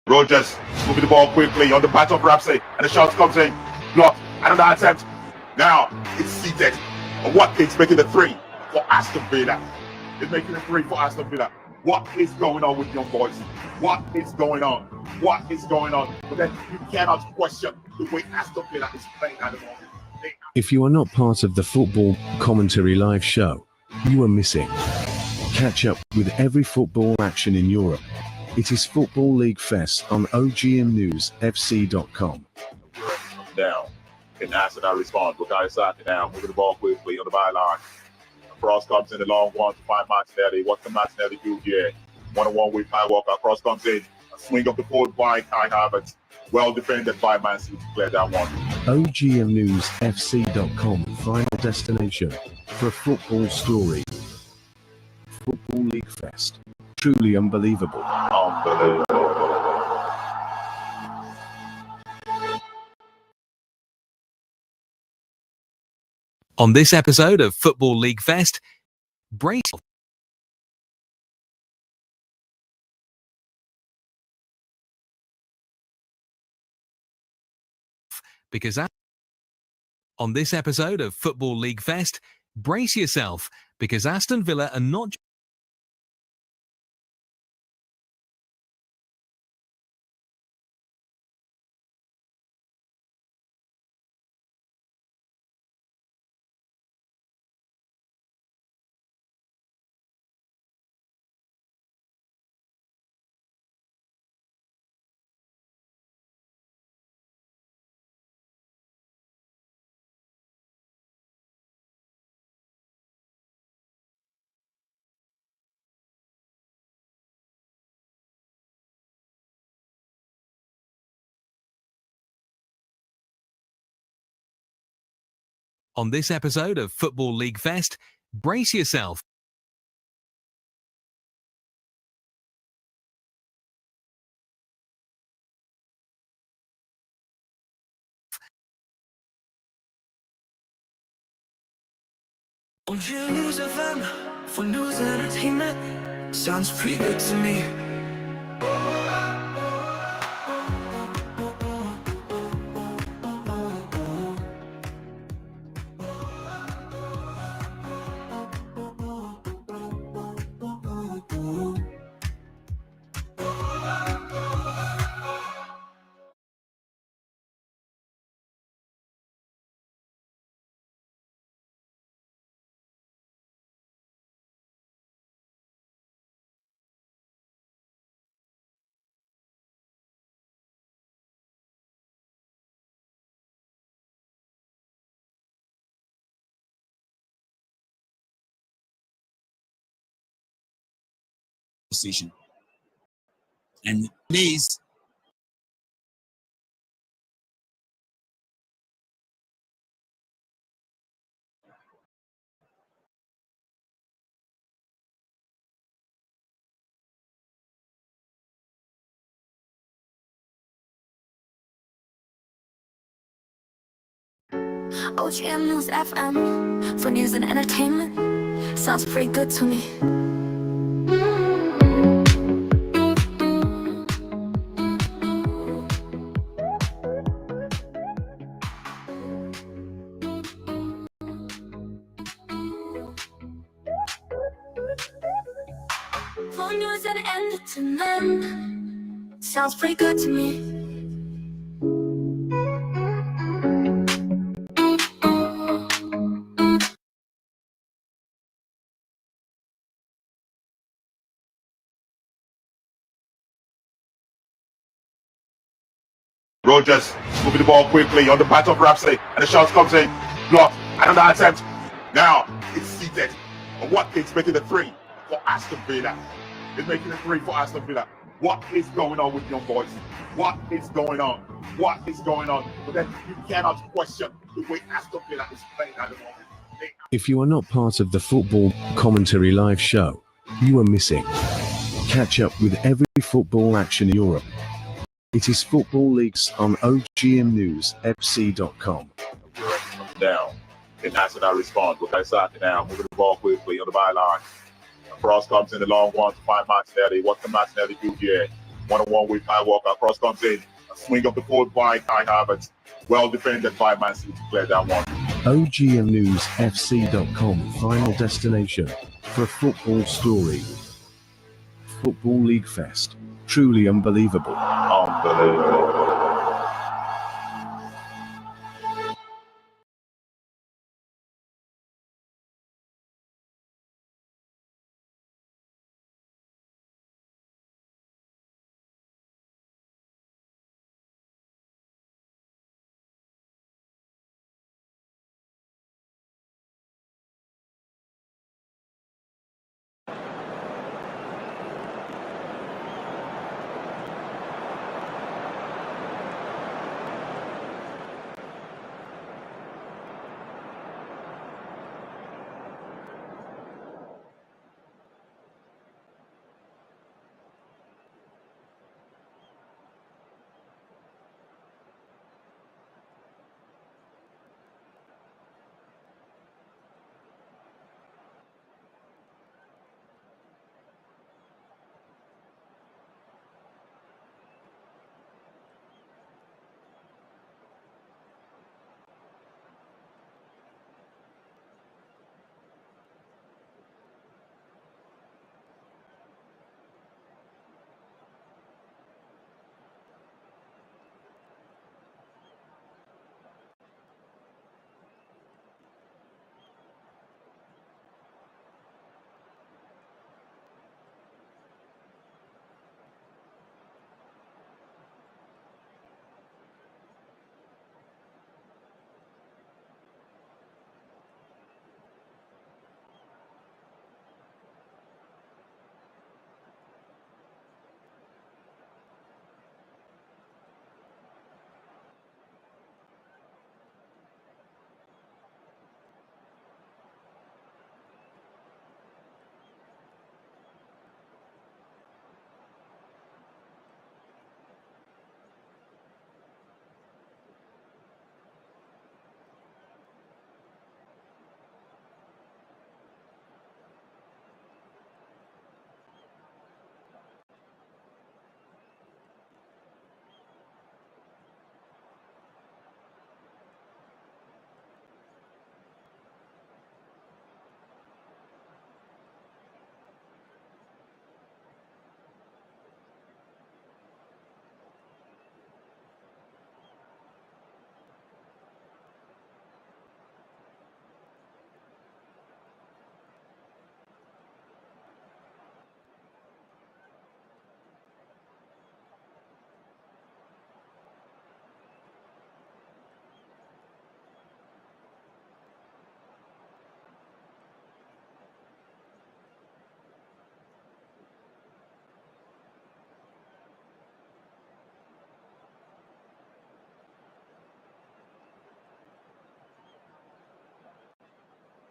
Rogers moving the ball quickly on the path of Ramsey, and the shot comes in. Blocked. Another attempt. Now it's seated. And Watkins making the 3 for Aston Villa. It's making the 3 for Aston Villa. What is going on with young boys? What is going on? What is going on? But then you cannot question the way Aston Villa is playing at the moment. If you are not part of the Football Commentary Live show, you are missing. Catch up with every football action in Europe. It is Football League Fest on ogmnewsfc.com. Down. And Arsenal responds. Bukayo Saka now moving the ball quickly on the byline. Cross comes in the long one to find Martinelli. What can Martinelli do here? 1-on-1 with Kyle Walker. Cross comes in. A swing of the forward by Kai Havertz. Well defended by Man City to clear that one. ogmnewsfc.com, final destination for football story. Football League Fest. Truly unbelievable. Unbelievable. On this episode of Football League Fest, brace yourself because on this episode of Football League Fest, brace yourself because Aston Villa are not on this episode of Football League Fest, brace yourself. Won't you lose FM for news and entertainment? Sounds pretty good to me. Position. And please, OGM News FM for news and entertainment. Sounds pretty good to me. For news and entertainment. Sounds pretty good to me. Rogers moving the ball quickly on the part of Ramsey, and the shot comes in. Blocked. Another attempt. Now it's seated. And Watkins making the three for Aston Villa. It's making the three for Aston Villa. What is going on with young boys? What is going on? What is going on? But then you cannot question the way Aston Villa is playing at the moment. If you are not part of the Football Commentary Live show, you are missing. Catch up with every football action in Europe. It is Football Leagues on OGMNewsFC.com. Down. And National response. We're inside now, moving the ball quickly on the byline. Cross comes in the long one to find Martinelli. What can Martinelli do here? One-on-one with Kyle Walker. Cross comes in. A swing of the forward by Kai Havertz. Well defended by Man City to clear that one. OGMNewsFC.com, final destination for football story. Football League Fest. Truly unbelievable. Unbelievable.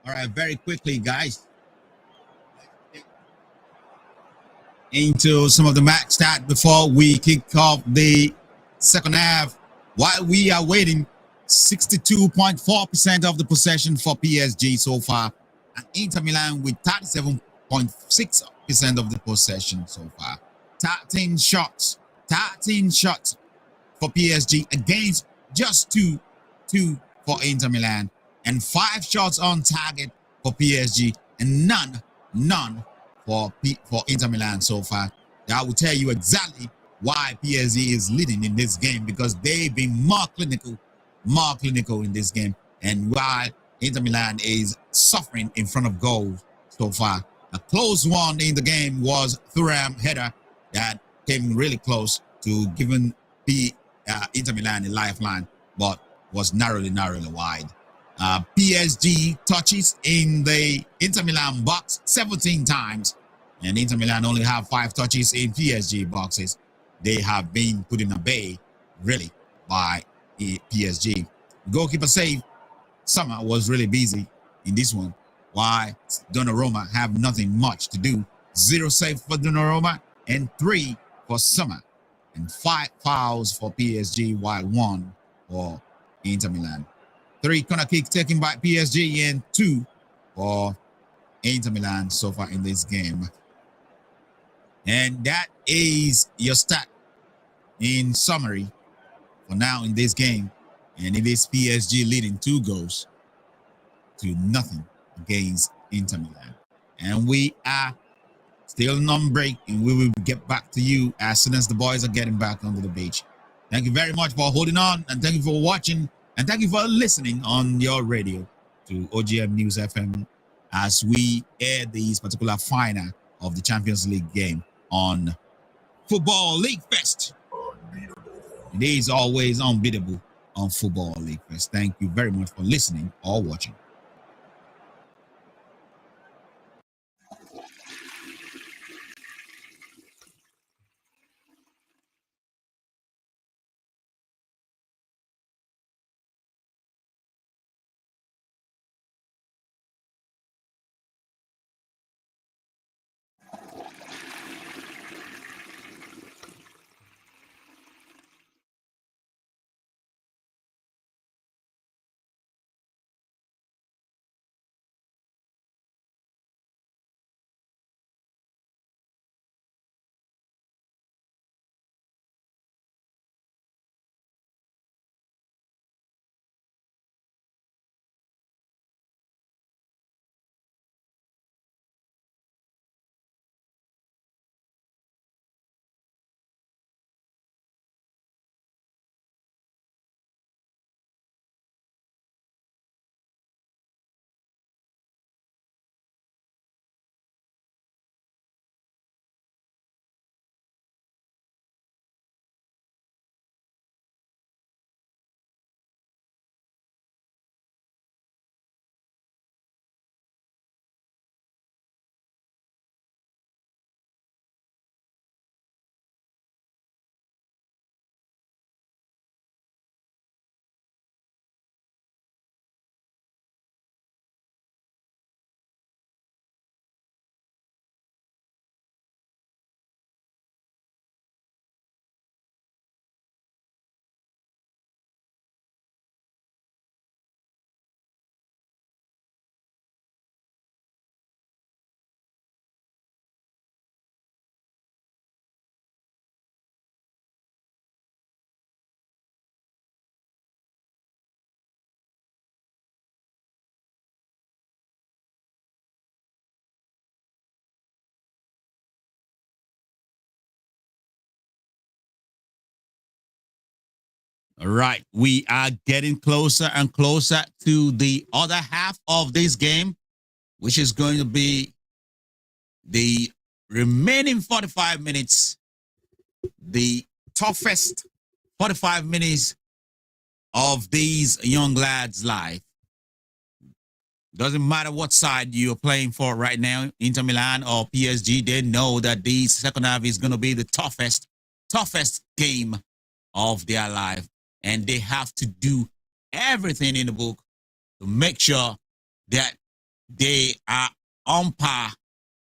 All right, very quickly, guys, into some of the match stat before we kick off the second half. While we are waiting, 62.4% of the possession for PSG so far, and Inter Milan with 37.6% of the possession so far. 13 shots for PSG against just two for Inter Milan, and 5 shots on target for PSG, and none for Inter Milan so far. That will tell you exactly why PSG is leading in this game, because they've been more clinical in this game, and while Inter Milan is suffering in front of goals so far. A close one in the game was Thuram header that came really close to giving Inter Milan a lifeline, but was narrowly wide. PSG touches in the Inter Milan box 17 times, and Inter Milan only have 5 touches in PSG boxes. They have been put in a bay, really, by PSG. Goalkeeper save, Summer was really busy in this one. Why Donnarumma have nothing much to do. 0 save for Donnarumma and 3 for Summer, and 5 fouls for PSG, while 1 for Inter Milan. 3 corner kicks taken by PSG and 2 for Inter Milan so far in this game. And that is your stat in summary for now in this game. And it is PSG leading 2 goals to nothing against Inter Milan. And we are still non-break, and we will get back to you as soon as the boys are getting back onto the beach. Thank you very much for holding on, and thank you for watching, and thank you for listening on your radio to OGM News FM as we air this particular final of the Champions League game on Football League Fest. It is always unbeatable on Football League Fest. Thank you very much for listening or watching. All right, we are getting closer and closer to the other half of this game, which is going to be the remaining 45 minutes, the toughest 45 minutes of these young lads' life. Doesn't matter what side you're playing for right now, Inter Milan or PSG, they know that this second half is going to be the toughest game of their life. And they have to do everything in the book to make sure that they are on par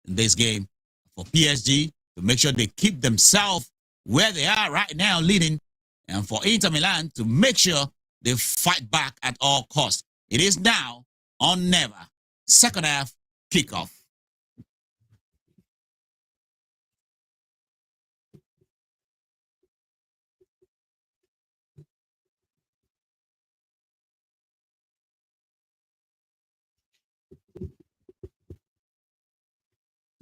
in this game for PSG to make sure they keep themselves where they are right now leading, and for Inter Milan to make sure they fight back at all costs. It is now or never. Second half kickoff.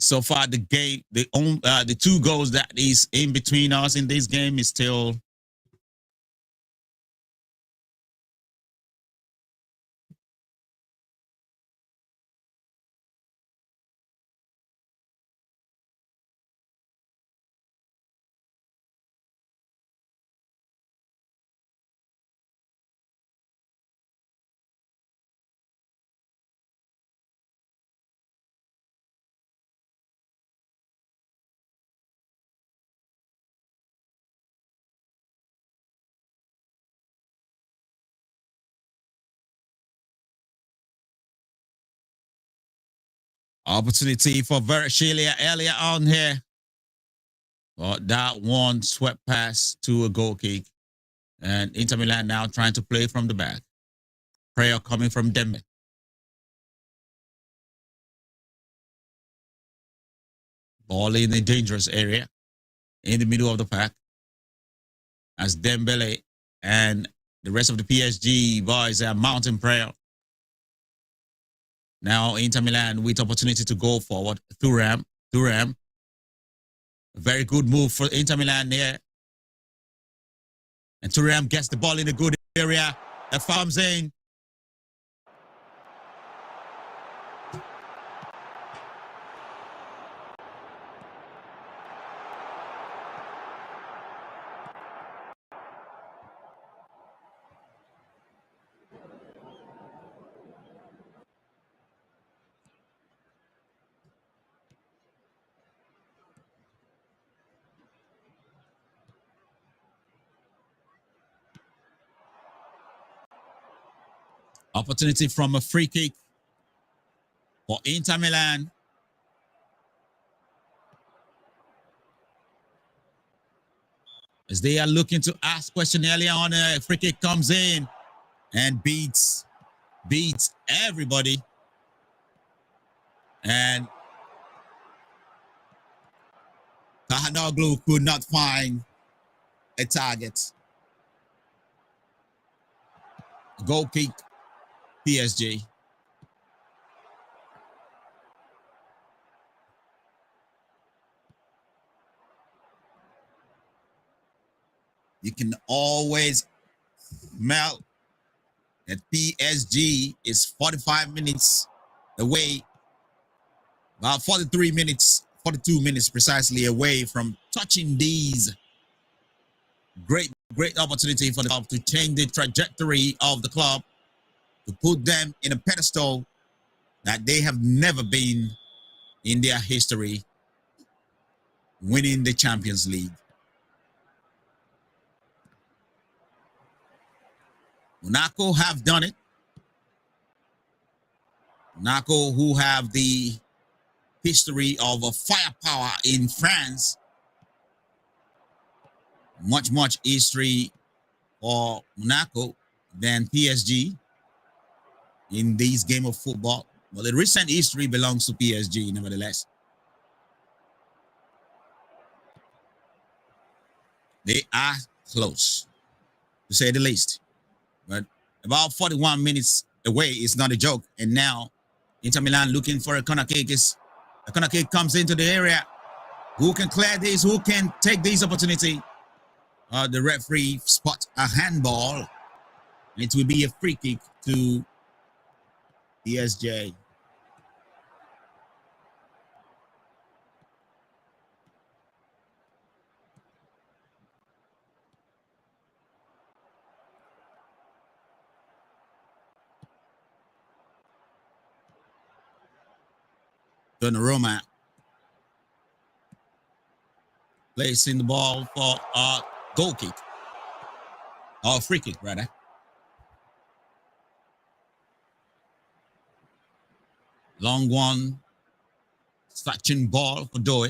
So far, the game, the two goals that is in between us in this game is still opportunity for Varashilia earlier on here. But that one swept pass to a goal kick. And Inter Milan now trying to play from the back. Prayer coming from Dembele. Ball in a dangerous area in the middle of the pack. As Dembele and the rest of the PSG boys are mounting prayer. Now Inter Milan with opportunity to go forward. Thuram. A very good move for Inter Milan there. And Thuram gets the ball in a good area. That farms in. Opportunity from a free kick for Inter Milan. As they are looking to ask question earlier on, a free kick comes in and beats everybody. And Kahanoglu could not find a target. Goal kick, PSG. You can always smell that PSG is 45 minutes away, about 43 minutes, 42 minutes precisely away from touching these great opportunity for the club to change the trajectory of the club, to put them in a pedestal that they have never been in their history, winning the Champions League. Monaco have done it. Monaco, who have the history of a firepower in France, much history for Monaco than PSG in this game of football. But the recent history belongs to PSG, nevertheless. They are close, to say the least. But about 41 minutes away is not a joke. And now Inter Milan looking for a corner kick. A corner kick comes into the area. Who can clear this? Who can take this opportunity? The referee spot a handball. It will be a free kick to PSG. Donnarumma placing the ball for a goal kick. Or free kick, rather. Long one. Stretching ball for Doe.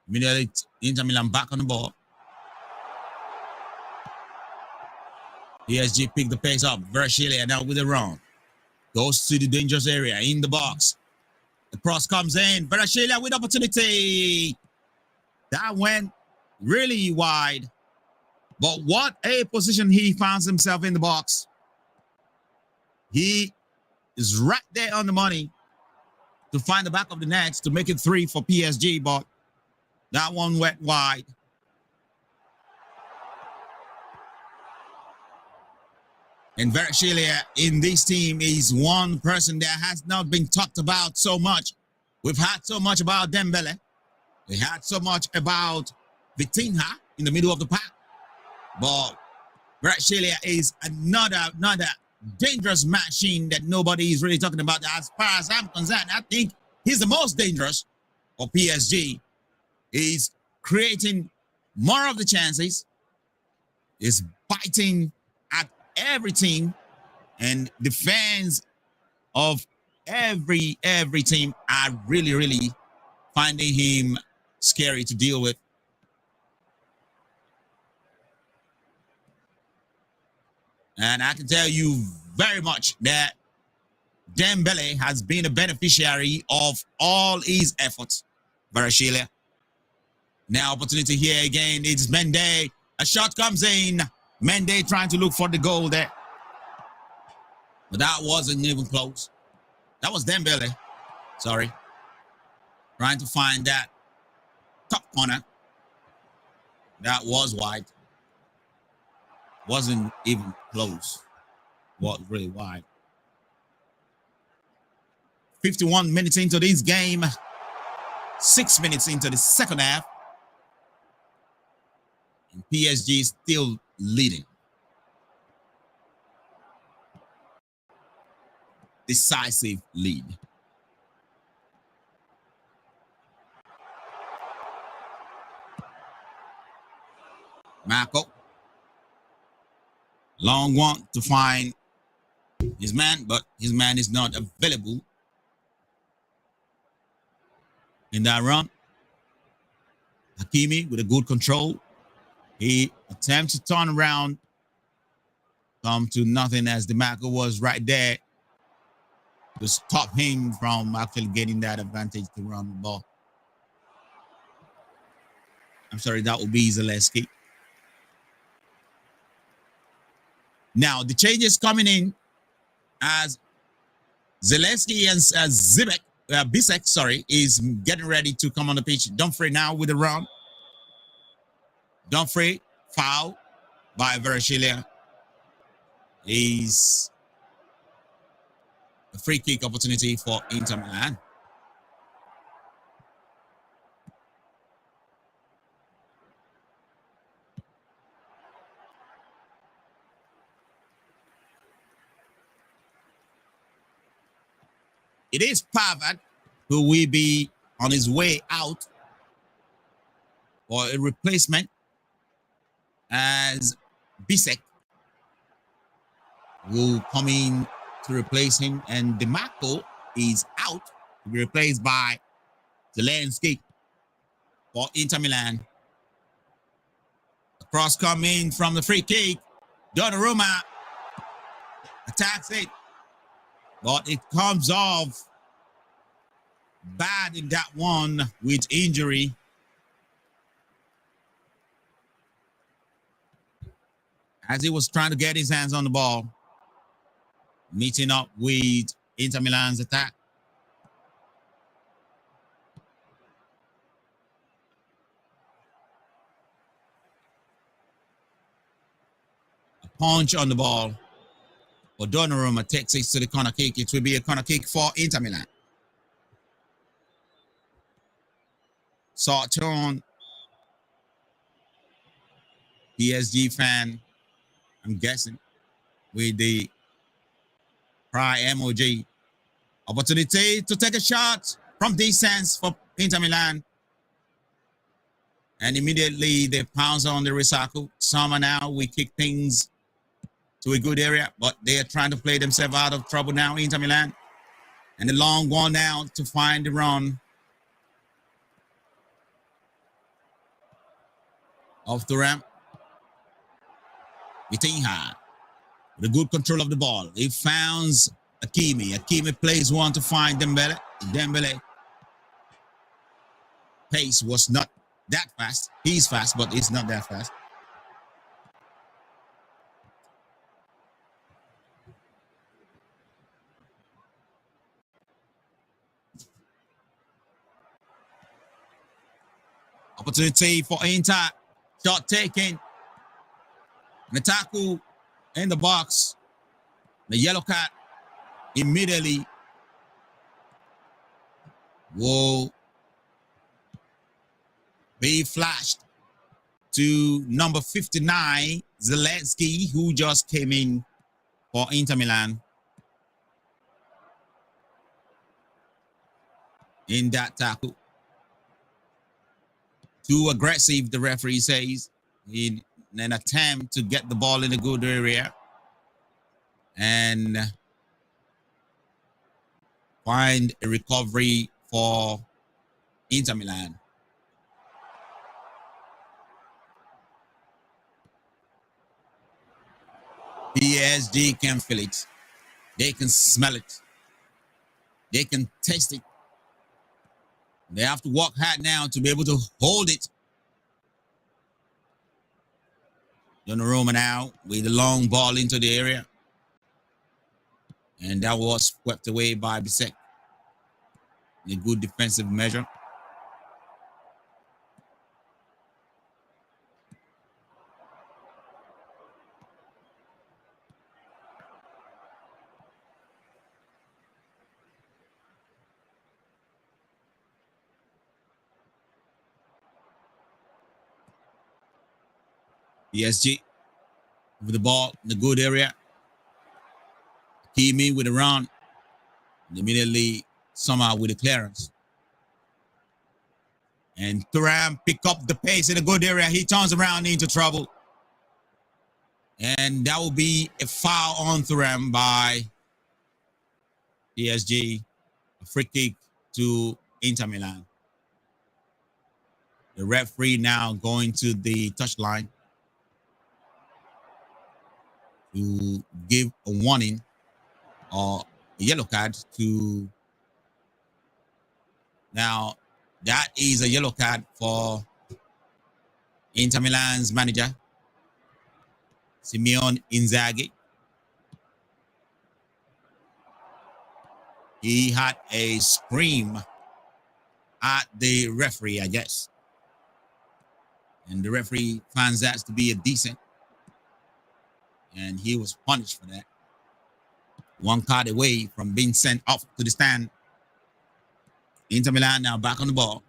Immediately Inter Milan back on the ball. PSG pick the pace up. Verashilia now with the run. Goes to the dangerous area in the box. The cross comes in. Verashilia with opportunity. That went really wide. But what a position he finds himself in the box. He is right there on the money to find the back of the net to make it 3 for PSG, but that one went wide. And Verashilia in this team is one person that has not been talked about so much. We've had so much about Dembele. We had so much about Vitinha in the middle of the pack. But Verashilia is another dangerous machine that nobody is really talking about. As far as I'm concerned, I think he's the most dangerous for PSG. He's creating more of the chances. He's biting at every team, and the fans of every team are really finding him scary to deal with. And I can tell you very much that Dembele has been a beneficiary of all his efforts. Verashilia. Now opportunity here again. It's Mendy. A shot comes in. Mendy trying to look for the goal there. But that wasn't even close. That was Dembele. Sorry. Trying to find that top corner. That was wide. Wasn't even close. Was really wide. 51 minutes into this game. 6 minutes into the second half. And PSG is still leading. Decisive lead. Marco. Long one to find his man, but his man is not available in that run. Hakimi with a good control. He attempts to turn around. Come to nothing as the Marco was right there to stop him from actually getting that advantage to run the ball. I'm sorry, that will be Zalewski. Now, the changes coming in as Zalewski and Bisek, is getting ready to come on the pitch. Dumfries now with the run. Dumfries, foul by Verashilia. Is a free kick opportunity for Inter Milan. It is Pavard who will be on his way out for a replacement as Bisek will come in to replace him, and DeMarco is out to be replaced by Zelensky for Inter Milan. The cross coming from the free kick. Donnarumma attacks it, but it comes off bad in that one with injury. As he was trying to get his hands on the ball, meeting up with Inter Milan's attack. A punch on the ball. But Donnarumma takes it to the corner kick. It will be a corner kick for Inter Milan. Saw a turn. PSG fan, I'm guessing, with the Cry emoji. Opportunity to take a shot from distance for Inter Milan. And immediately they pounce on the recycle. Somehow we kick things to a good area, but they are trying to play themselves out of trouble now, Inter Milan. And the long one now to find the run off the ramp. Vitinha with a good control of the ball. He finds Hakimi. Hakimi plays one to find Dembele. Dembele pace was not that fast. He's fast, but it's not that fast. Opportunity for Inter. Shot taken. The tackle in the box. The yellow card immediately will be flashed to number 59, Zelensky, who just came in for Inter Milan. In that tackle. Too aggressive, the referee says, in an attempt to get the ball in a good area and find a recovery for Inter Milan. PSG can feel it. They can smell it. They can taste it. They have to work hard now to be able to hold it. Donnarumma now with the long ball into the area. And that was swept away by Bisek. A good defensive measure. PSG with the ball in the good area. Kimi with a run. And immediately somehow with the clearance. And Thuram pick up the pace in a good area. He turns around into trouble. And that will be a foul on Thuram by PSG. A free kick to Inter Milan. The referee now going to the touchline to give a warning or a yellow card to. Now, that is a yellow card for Inter Milan's manager, Simone Inzaghi. He had a scream at the referee, I guess. And the referee finds that to be a decent. And he was punished for that. One card away from being sent off to the stand. Inter Milan now back on the ball.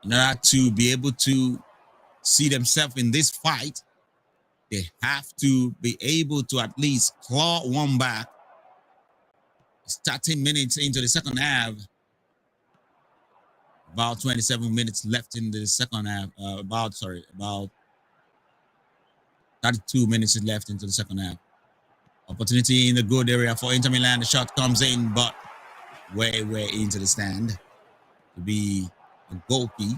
In order to be able to see themselves in this fight, they have to be able to at least claw one back. It's 13 minutes into the second half. About 27 minutes left in the second half. About 32 minutes left into the second half. Opportunity in the good area for Inter Milan. The shot comes in, but way into the stand to be a goal kick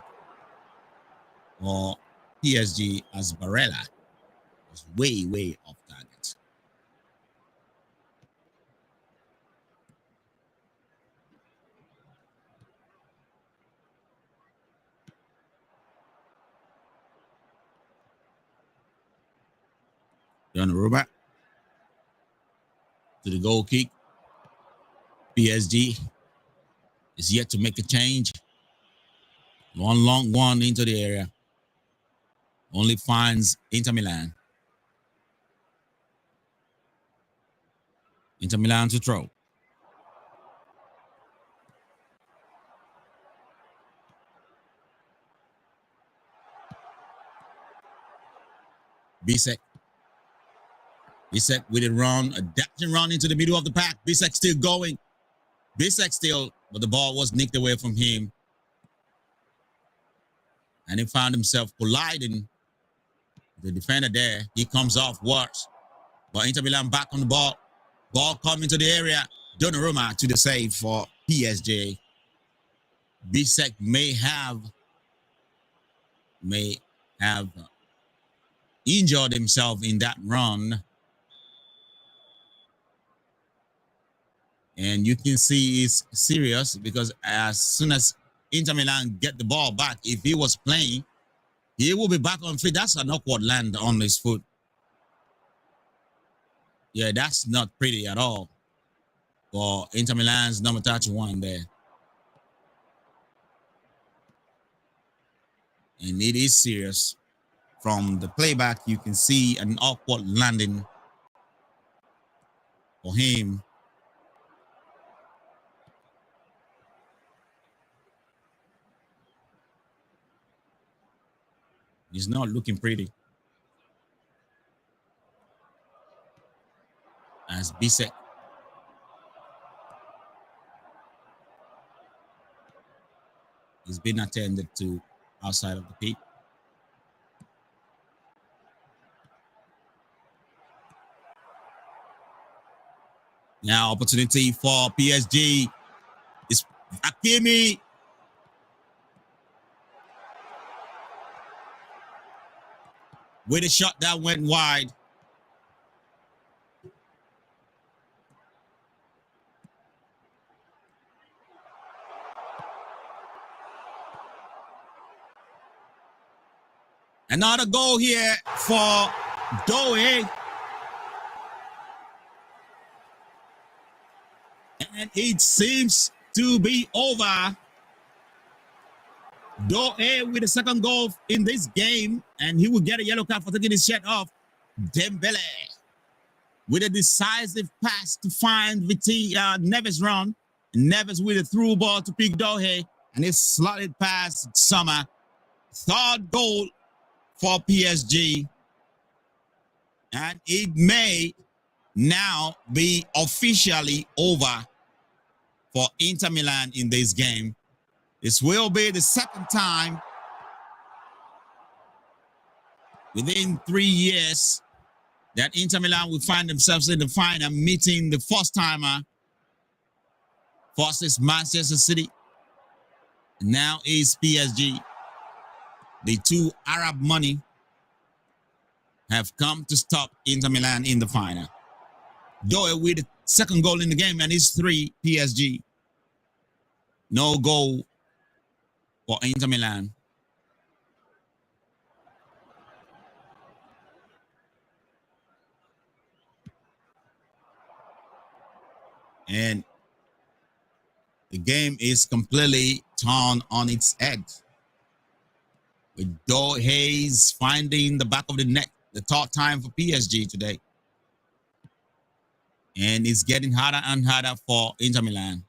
for PSG as Barella was way off target. Donnarumma to the goal kick. PSG is yet to make a change. One long one into the area. Only finds Inter Milan. Inter Milan to throw. Bisek with a run, a dashing run into the middle of the pack. Bisek still going. But the ball was nicked away from him. And he found himself colliding with the defender there. He comes off worse. But Inter Milan back on the ball. Ball coming to the area. Donnarumma to the save for PSG. Bisek may have injured himself in that run. And you can see he's serious because as soon as Inter Milan get the ball back, if he was playing, he will be back on feet. That's an awkward land on his foot. Yeah, that's not pretty at all for Inter Milan's number 31 there. And it is serious. From the playback, you can see an awkward landing for him. He's not looking pretty. As Bisek is being attended to outside of the pitch. Now opportunity for PSG. It's Hakimi. With a shot that went wide. Another goal here for Doe. And it seems to be over. Doe with the second goal in this game, and he will get a yellow card for taking his shirt off. Dembele with a decisive pass to find Neves run. Neves with a through ball to pick Doe, and it's slotted past Sommer. Third goal for PSG, and it may now be officially over for Inter Milan in this game. This will be the second time within 3 years that Inter Milan will find themselves in the final, meeting the first timer versus Manchester City. Now is PSG. The two Arab money have come to stop Inter Milan in the final. Doe with the second goal in the game, and it's 3 PSG. No goal for Inter Milan. And the game is completely turned on its head. With Doe Hayes finding the back of the net, the third time for PSG today. And it's getting harder and harder for Inter Milan.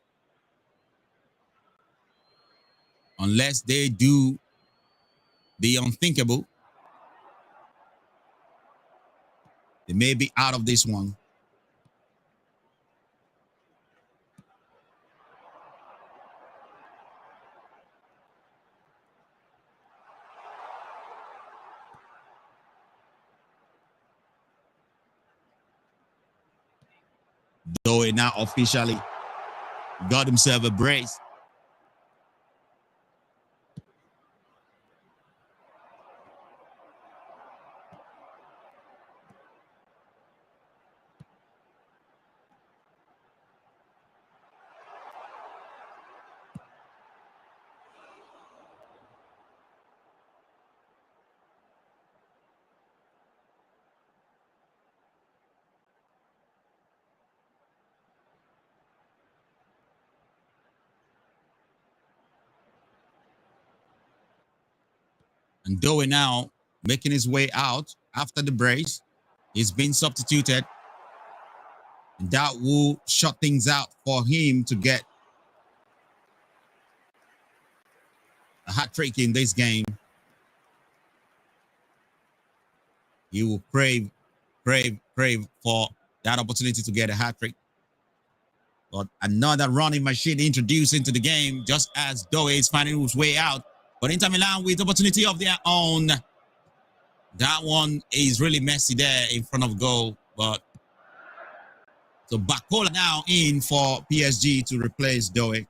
Unless they do the unthinkable, they may be out of this one. Doe now officially got himself a brace. And Doe now making his way out after the brace. He's been substituted. And that will shut things out for him to get a hat trick in this game. He will crave for that opportunity to get a hat trick. But another running machine introduced into the game just as Doe is finding his way out. But Inter Milan with opportunity of their own. That one is really messy there in front of goal. But So Bakola now in for PSG to replace Doe.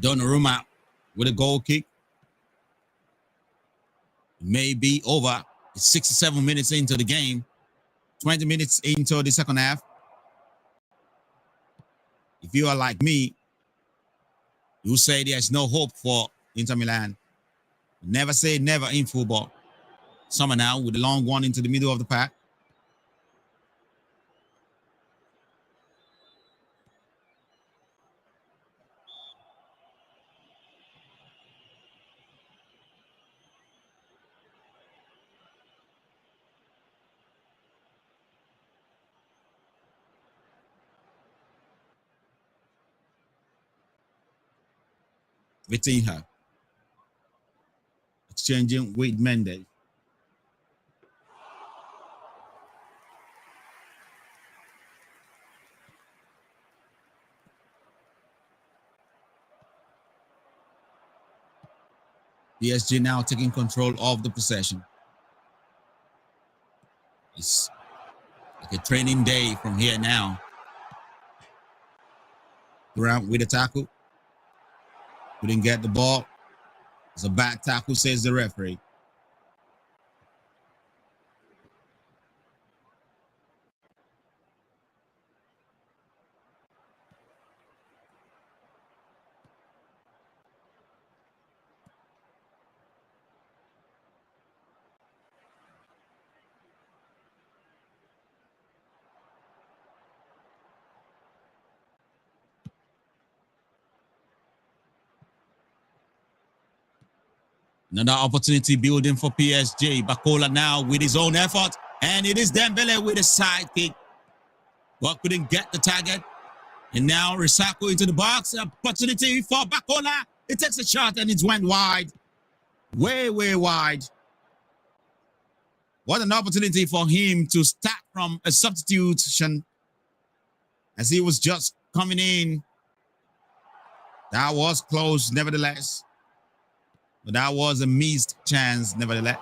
Donnarumma with a goal kick. May be over. It's 67 minutes into the game, 20 minutes into the second half. If you are like me, you say there's no hope for Inter Milan. Never say never in football. Summer now with a long one into the middle of the pack. Vitinha exchanging with Mendes. PSG now taking control of the possession. It's like a training day from here now. Around with a tackle. Couldn't get the ball. It's a bad tackle, says the referee. Another opportunity building for PSG. Bakola now with his own effort. And it is Dembele with a side kick. But couldn't get the target. And now Risako into the box. Opportunity for Bakola. It takes a shot and it went wide. Way, way wide. What an opportunity for him to start from a substitution as he was just coming in. That was close, nevertheless. But that was a missed chance, nevertheless.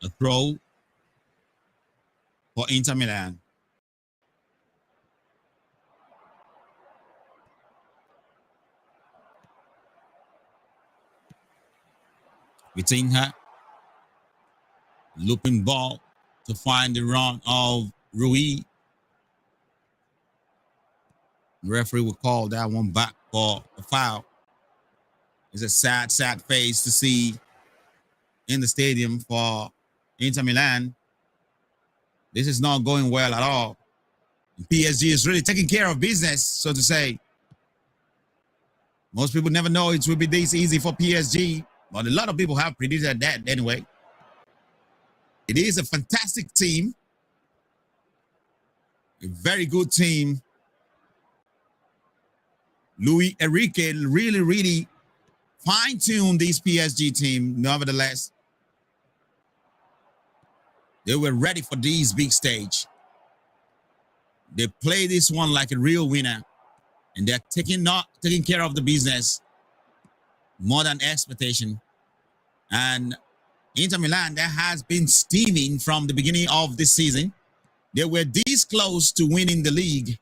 A throw for Inter Milan. Vitinha. Looping ball to find the run of Rui. The referee will call that one back for a foul. It's a sad, sad face to see in the stadium for Inter Milan. This is not going well at all. PSG is really taking care of business, so to say. Most people never know it will be this easy for PSG, but a lot of people have predicted that anyway. It is a fantastic team. A very good team. Luis Enrique really fine-tuned this PSG team. Nevertheless, they were ready for this big stage. They play this one like a real winner, and they're taking care of the business more than expectation. And Inter Milan, that has been steaming from the beginning of this season. They were this close to winning the league,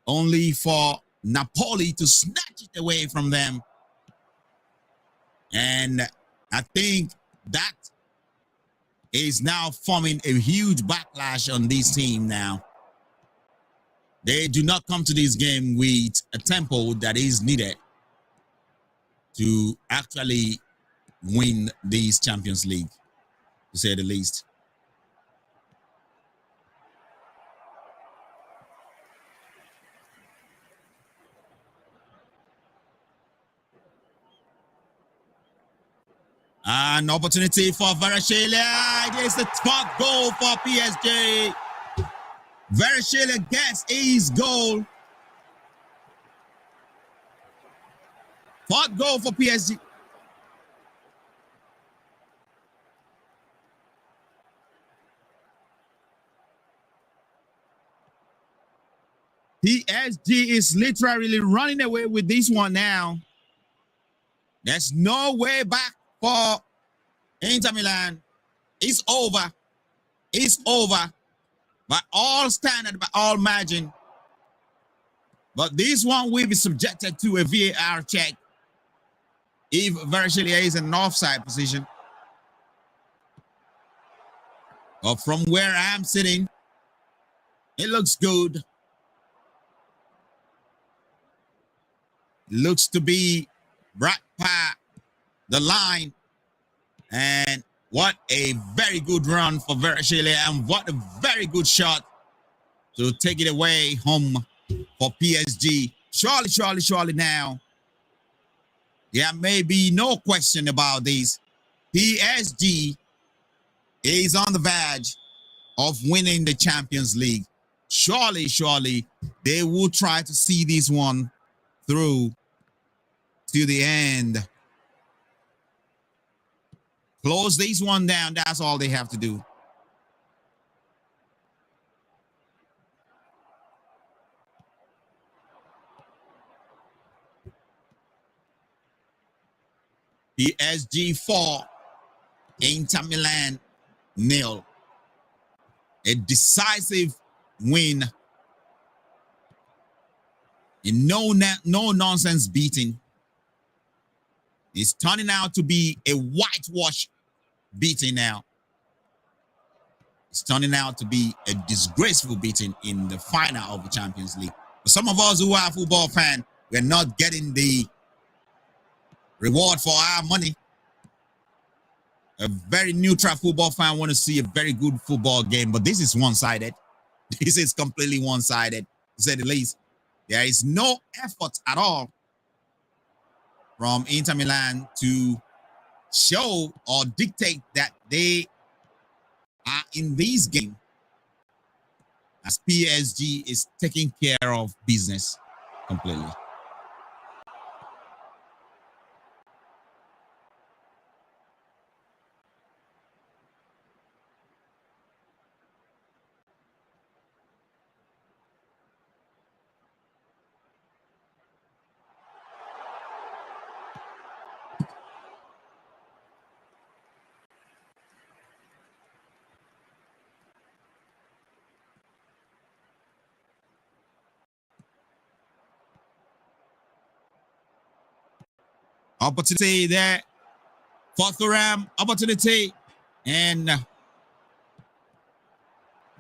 only for Napoli to snatch it away from them. And I think that is now forming a huge backlash on this team now. They do not come to this game with a tempo that is needed to actually win this Champions League, to say the least. An opportunity for Varashelia. It is the top goal for PSG. Varashelia gets his goal. Fourth goal for PSG. PSG is literally running away with this one now. There's no way back for Inter Milan. It's over. It's over. By all standard, by all margin. But this one will be subjected to a VAR check if Varashelia is in an offside position. But from where I'm sitting, it looks good. It looks to be right past the line. And what a very good run for Varashelia, and what a very good shot to take it away home for PSG. Surely now, there may be no question about this. PSG is on the verge of winning the Champions League. Surely, they will try to see this one through to the end. Close this one down. That's all they have to do. PSG 4, Inter Milan 0. A decisive win. A no-nonsense beating. It's turning out to be a whitewash beating now. It's turning out to be a disgraceful beating in the final of the Champions League. For some of us who are football fans, we're not getting the reward for our money. A very neutral football fan want to see a very good football game, but this is one-sided. This is completely one-sided, to say the least. There is no effort at all from Inter Milan to show or dictate that they are in this game, as PSG is taking care of business completely. Opportunity there for Thuram. Opportunity. And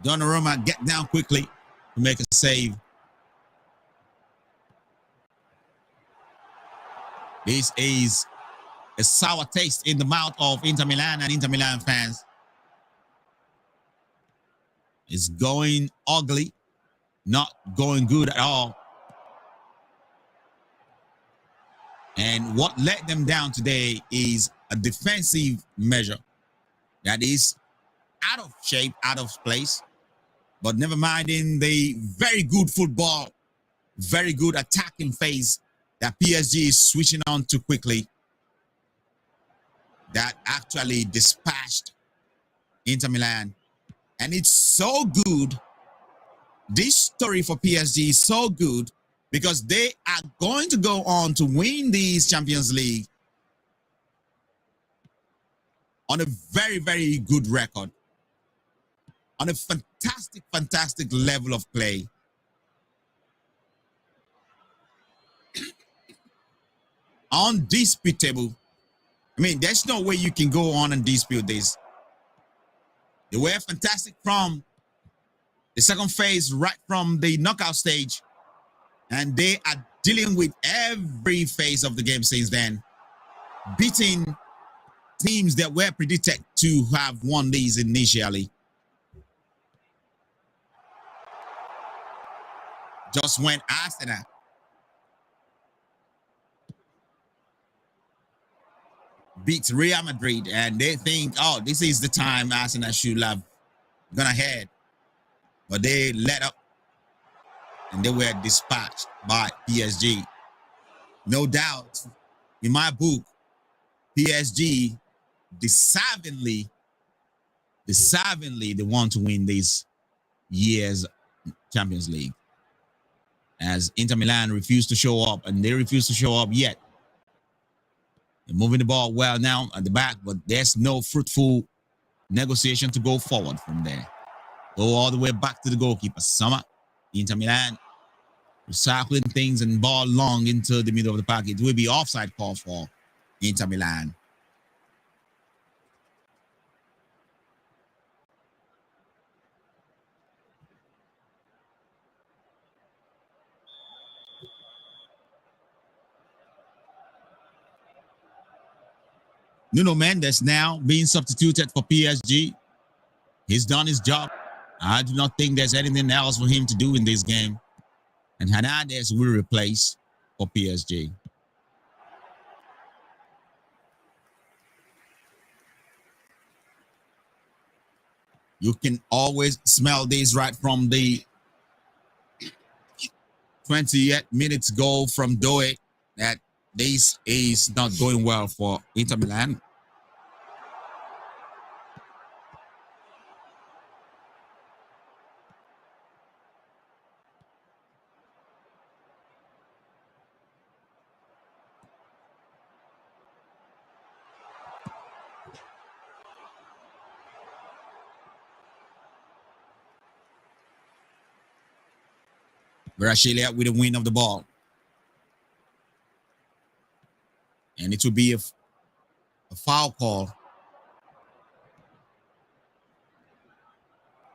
Donnarumma get down quickly to make a save. This is a sour taste in the mouth of Inter Milan and Inter Milan fans. It's going ugly, not going good at all. And what let them down today is a defensive measure that is out of shape, out of place. But never mind, in the very good football, very good attacking phase that PSG is switching on too quickly, that actually dispatched Inter Milan. And it's so good. This story for PSG is so good because they are going to go on to win this Champions League on a very, very good record. on a fantastic level of play. Undisputable. I mean, there's no way you can go on and dispute this. They were fantastic from the second phase, right from the knockout stage. And they are dealing with every phase of the game since then, beating teams that were predicted to have won these initially. Just went Arsenal. Beat Real Madrid, and they think, oh, this is the time Arsenal should have gone ahead. But they let up, and they were dispatched by PSG. No doubt, in my book, PSG deservingly they want to win this year's Champions League. As Inter Milan refused to show up, and they refuse to show up yet. They're moving the ball well now at the back, but there's no fruitful negotiation to go forward from there. Go all the way back to the goalkeeper, Sommer. Inter Milan recycling things and ball long into the middle of the park. It will be offside call for Inter Milan. Nuno Mendes now being substituted for PSG. He's done his job. I do not think there's anything else for him to do in this game. And Hernandez will replace for PSG. You can always smell this right from the 28 minutes goal from Doe that this is not going well for Inter Milan. Brasilia with the win of the ball. And it will be a foul call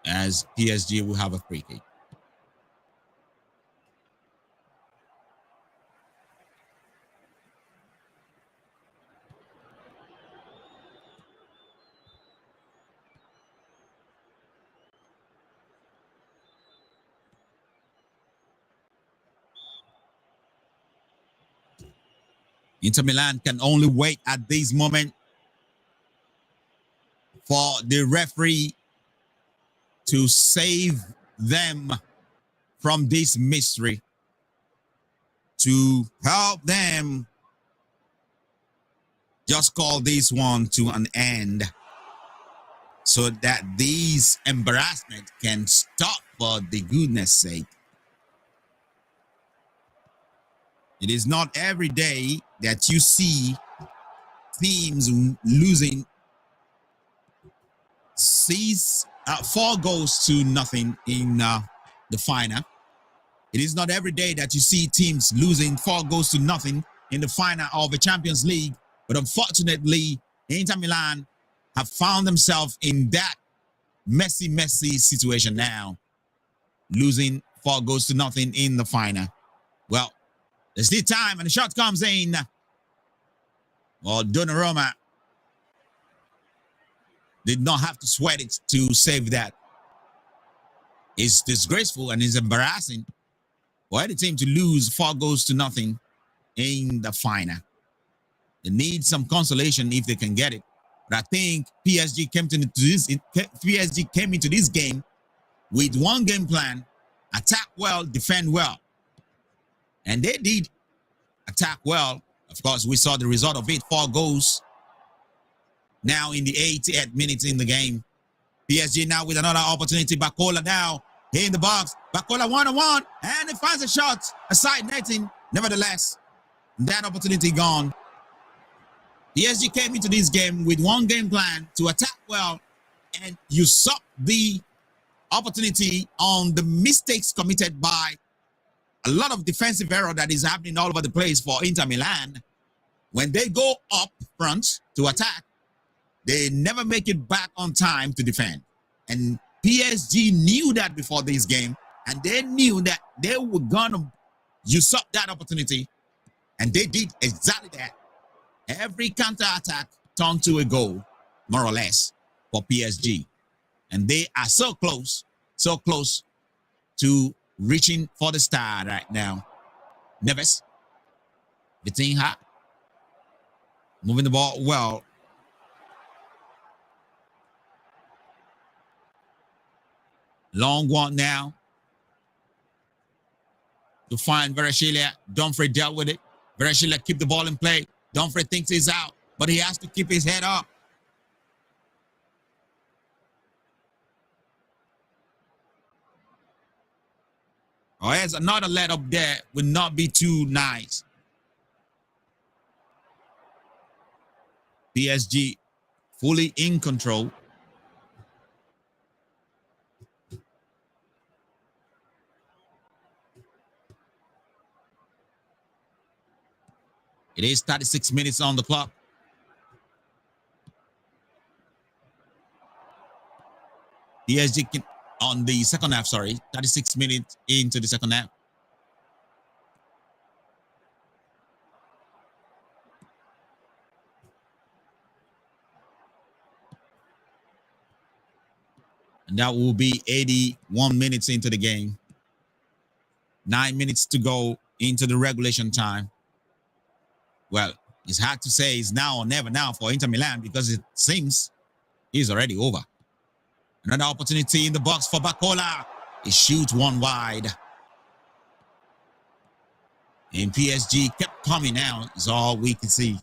as PSG will have a free kick. Inter Milan can only wait at this moment for the referee to save them from this mystery, to help them just call this one to an end so that these embarrassment can stop for the goodness sake. It is not every day that you see teams losing 4 goals to nothing in the final. It is not every day that you see teams losing 4 goals to nothing in the final of the Champions League. But unfortunately, Inter Milan have found themselves in that messy situation now, losing 4 goals to nothing in the final. Well, there's still time, and the shot comes in. Well, Donnarumma did not have to sweat it to save that. It's disgraceful and it's embarrassing for any team to lose 4 goals to nothing in the final. They need some consolation if they can get it. But I think PSG came into this game with one game plan: attack well, defend well. And they did attack well. Of course, we saw the result of it, 4 goals. Now in the 88th minutes in the game. PSG now with another opportunity. Bacola now in the box. Bacola 1-on-1. And he finds a shot. A side netting. Nevertheless, that opportunity gone. PSG came into this game with one game plan: to attack well and usurp the opportunity on the mistakes committed by a lot of defensive error that is happening all over the place for Inter Milan. When they go up front to attack, they never make it back on time to defend. And PSG knew that before this game, and they knew that they were gonna usurp that opportunity, and they did exactly that. Every counter attack turned to a goal, more or less, for PSG. And they are so close to reaching for the star right now. Neves, Vitinha, moving the ball well. Long one now to find Varashilia. Dumfries dealt with it. Varashilia keep the ball in play. Dumfries thinks he's out, but he has to keep his head up. Oh, there's another let up there. Would not be too nice. PSG fully in control. It is 36 minutes on the clock. PSG can, on the second half, 36 minutes into the second half. And that will be 81 minutes into the game. 9 minutes to go into the regulation time. Well, it's hard to say it's now or never now for Inter Milan because it seems it's already over. Another opportunity in the box for Bacola. He shoots one wide. And PSG kept coming out, is all we can see.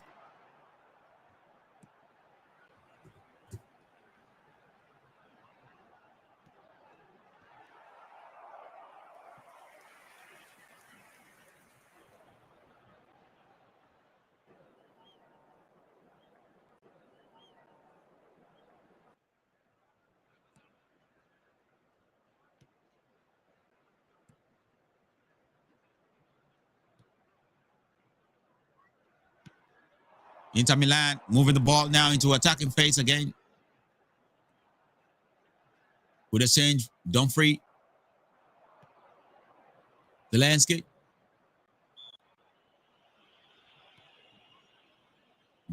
Inter Milan moving the ball now into attacking phase again. With a change, Dumfries. Zelensky.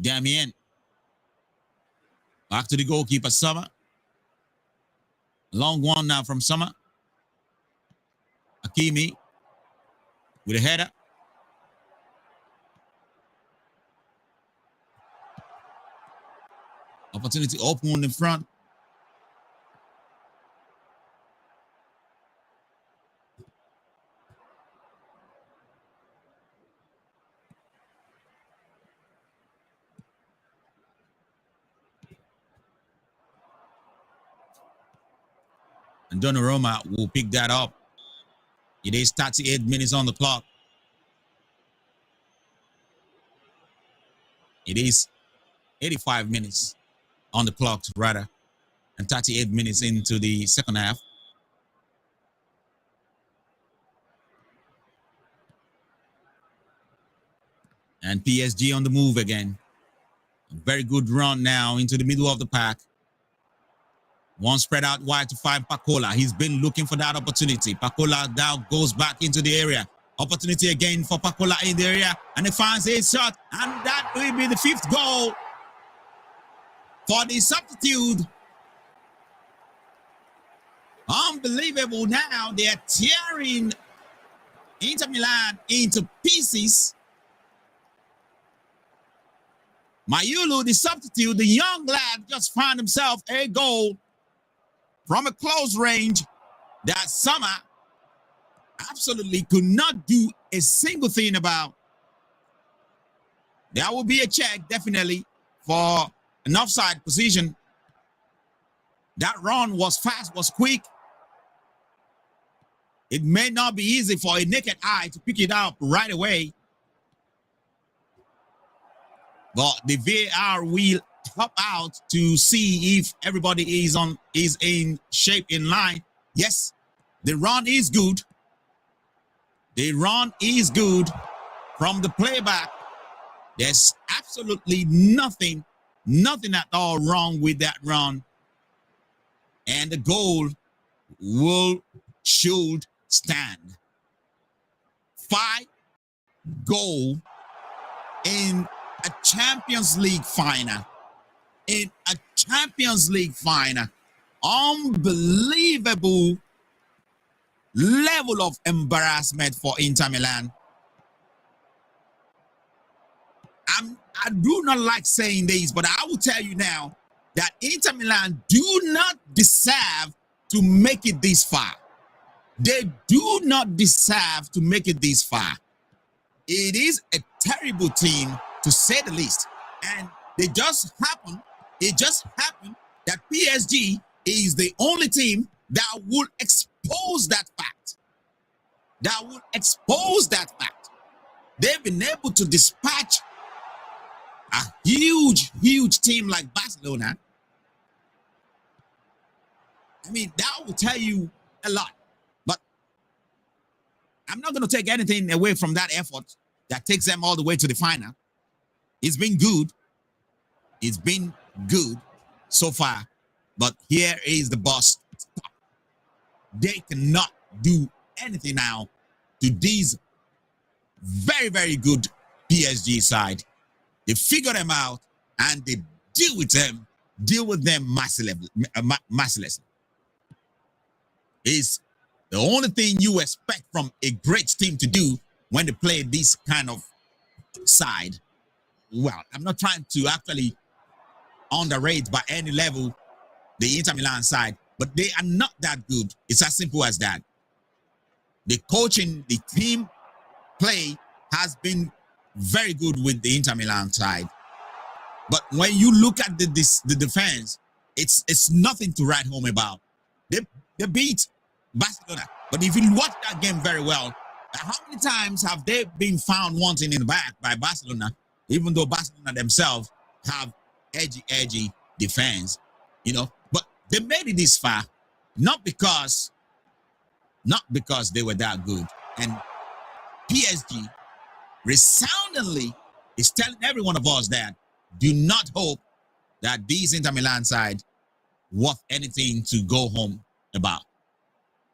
Damien. Back to the goalkeeper, Summer. Long one now from Summer. Hakimi with a header. Opportunity open in front. And Donnarumma will pick that up. It is 38 minutes on the clock. It is 85 minutes on the clock, rather, and 38 minutes into the second half. And PSG on the move again. A very good run now into the middle of the pack. One spread out wide to find Pacola. He's been looking for that opportunity. Pacola now goes back into the area. Opportunity again for Pacola in the area. And he finds a shot. And that will be the fifth goal for the substitute. Unbelievable now. They are tearing Inter Milan into pieces. Mayulu, the substitute, the young lad, just found himself a goal from a close range that Summer absolutely could not do a single thing about. There will be a check, definitely, for an offside position. That run was fast, was quick. It may not be easy for a naked eye to pick it up right away. But the VAR will pop out to see if everybody is in shape, in line. Yes, the run is good. The run is good from the playback. There's absolutely nothing at all wrong with that run. And the goal should stand. 5 goal in a Champions League final. In a Champions League final. Unbelievable level of embarrassment for Inter Milan. I do not like saying this, but I will tell you now that Inter Milan do not deserve to make it this far. They do not deserve to make it this far. It is a terrible team, to say the least. And it just happened that PSG is the only team that will expose that fact. That will expose that fact. They've been able to dispatch a huge team like Barcelona. I mean, that will tell you a lot. But I'm not going to take anything away from that effort that takes them all the way to the final. It's been good. It's been good so far. But here is the bus stop. They cannot do anything now to these very, very good PSG side. They figure them out and they deal with them mercilessly. It's the only thing you expect from a great team to do when they play this kind of side. Well, I'm not trying to actually underrate by any level the Inter Milan side, but they are not that good. It's as simple as that. The coaching, the team play has been very good with the Inter Milan side. But when you look at the defense, it's nothing to write home about. They beat Barcelona. But if you watch that game very well, how many times have they been found wanting in the back by Barcelona, even though Barcelona themselves have edgy defense, you know? But they made it this far, not because they were that good. And PSG resoundingly is telling every one of us that do not hope that these Inter Milan side worth anything to go home about.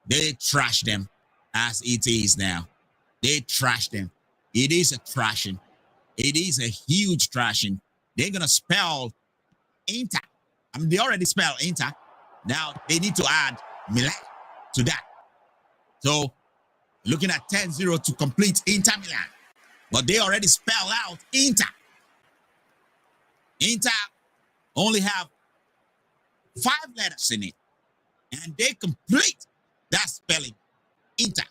They trash them as it is now. They trash them. It is a trashing. It is a huge trashing. They're going to spell Inter. I mean, they already spell Inter. Now they need to add Milan to that. So looking at 10-0 to complete Inter Milan. But they already spell out Inter. Inter only have 5 letters in it. And they complete that spelling, Inter,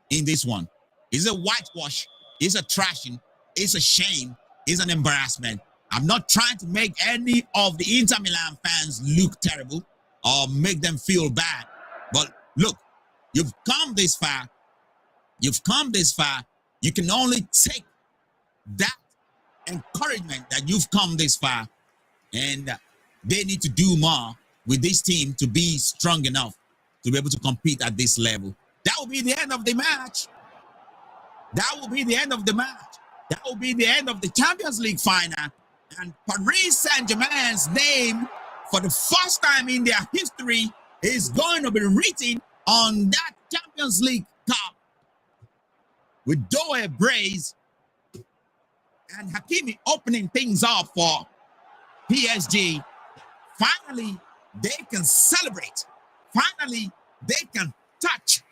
in this one. It's a whitewash. It's a trashing. It's a shame. It's an embarrassment. I'm not trying to make any of the Inter Milan fans look terrible or make them feel bad. But look, you've come this far. You've come this far. You can only take that encouragement that you've come this far. And they need to do more with this team to be strong enough to be able to compete at this level. That will be the end of the match. That will be the end of the match. That will be the end of the Champions League final. And Paris Saint-Germain's name, for the first time in their history, is going to be written on that Champions League cup with Doe Braze and Hakimi opening things up for PSG. Finally, they can celebrate. Finally, they can touch.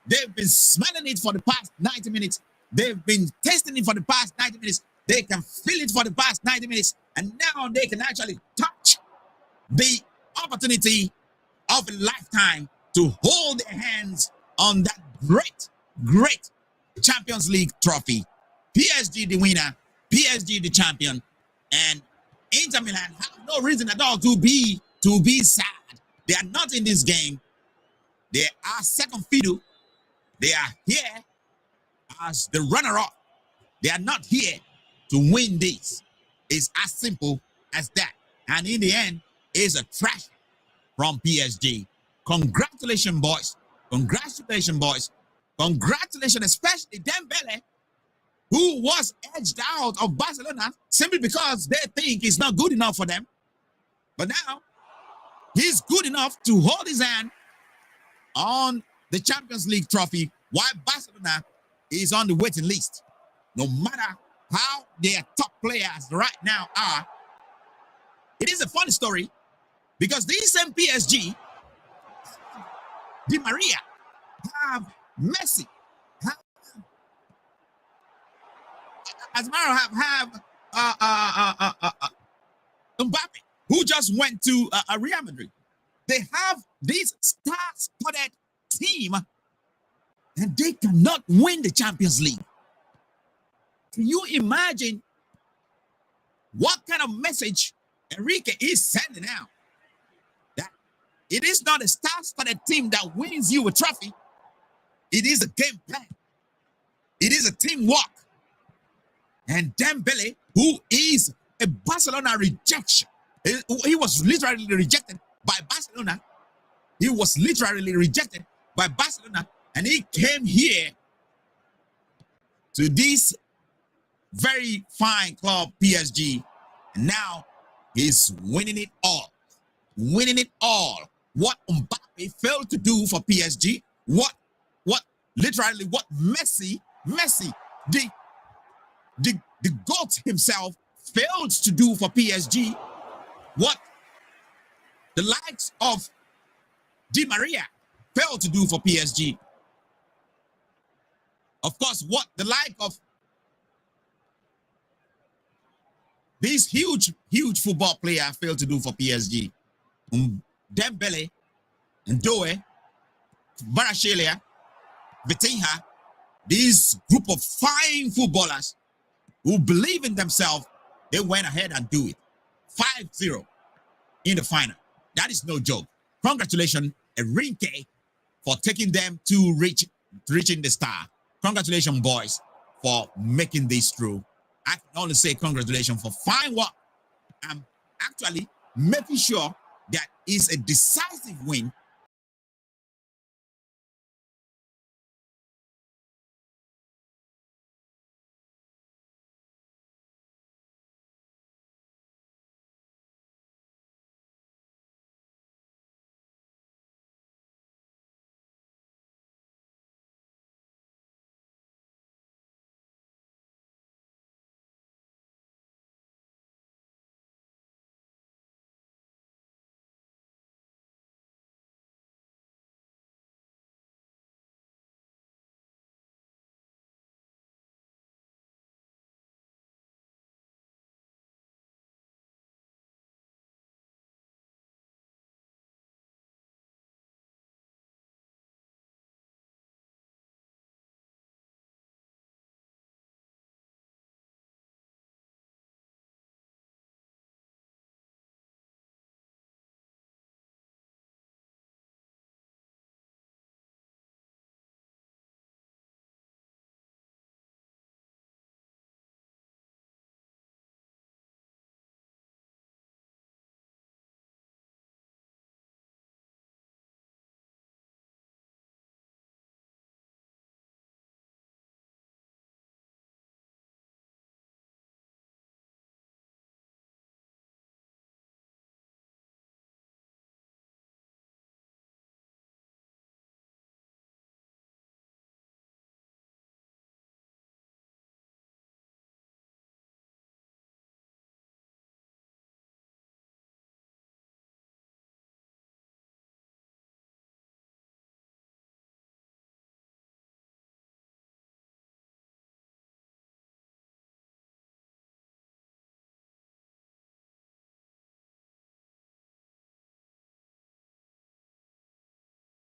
They've been smelling it for the past 90 minutes. They've been tasting it for the past 90 minutes. They can feel it for the past 90 minutes. And now they can actually touch the opportunity of a lifetime to hold their hands on that great Champions League trophy. PSG the winner, PSG the champion, and Inter Milan have no reason at all to be sad. They are not in this game. They are second fiddle. They are here as the runner-up. They are not here to win this. It's as simple as that. And in the end, it's a trash from PSG. Congratulations, boys. Congratulations, boys. Congratulations, especially Dembele, who was edged out of Barcelona simply because they think he's not good enough for them. But now, he's good enough to hold his hand on the Champions League trophy while Barcelona is on the waiting list. No matter how their top players right now are, it is a funny story because these same PSG, Di Maria, have Messi, have as a matter of fact, have Mbappe, who just went to Real Madrid. They have this star-studded team, and they cannot win the Champions League. Can you imagine what kind of message Enrique is sending out? That it is not a star-studded team that wins you a trophy. It is a game plan. It is a teamwork. And Dembele, who is a Barcelona rejection, he was literally rejected by Barcelona. He was literally rejected by Barcelona, and he came here to this very fine club, PSG, and now he's winning it all. Winning it all. What Mbappe failed to do for PSG, what Messi, the GOAT himself failed to do for PSG, what the likes of Di Maria failed to do for PSG. Of course, what the like of this huge football player failed to do for PSG. Dembele, Ndoe, Kvaratskhelia, Vitinha, this group of fine footballers who believe in themselves, they went ahead and do it. 5-0 in the final. That is no joke. Congratulations, Enrique, for taking them to reaching the star. Congratulations, boys, for making this through. I can only say congratulations for fine work. I'm actually making sure that it's a decisive win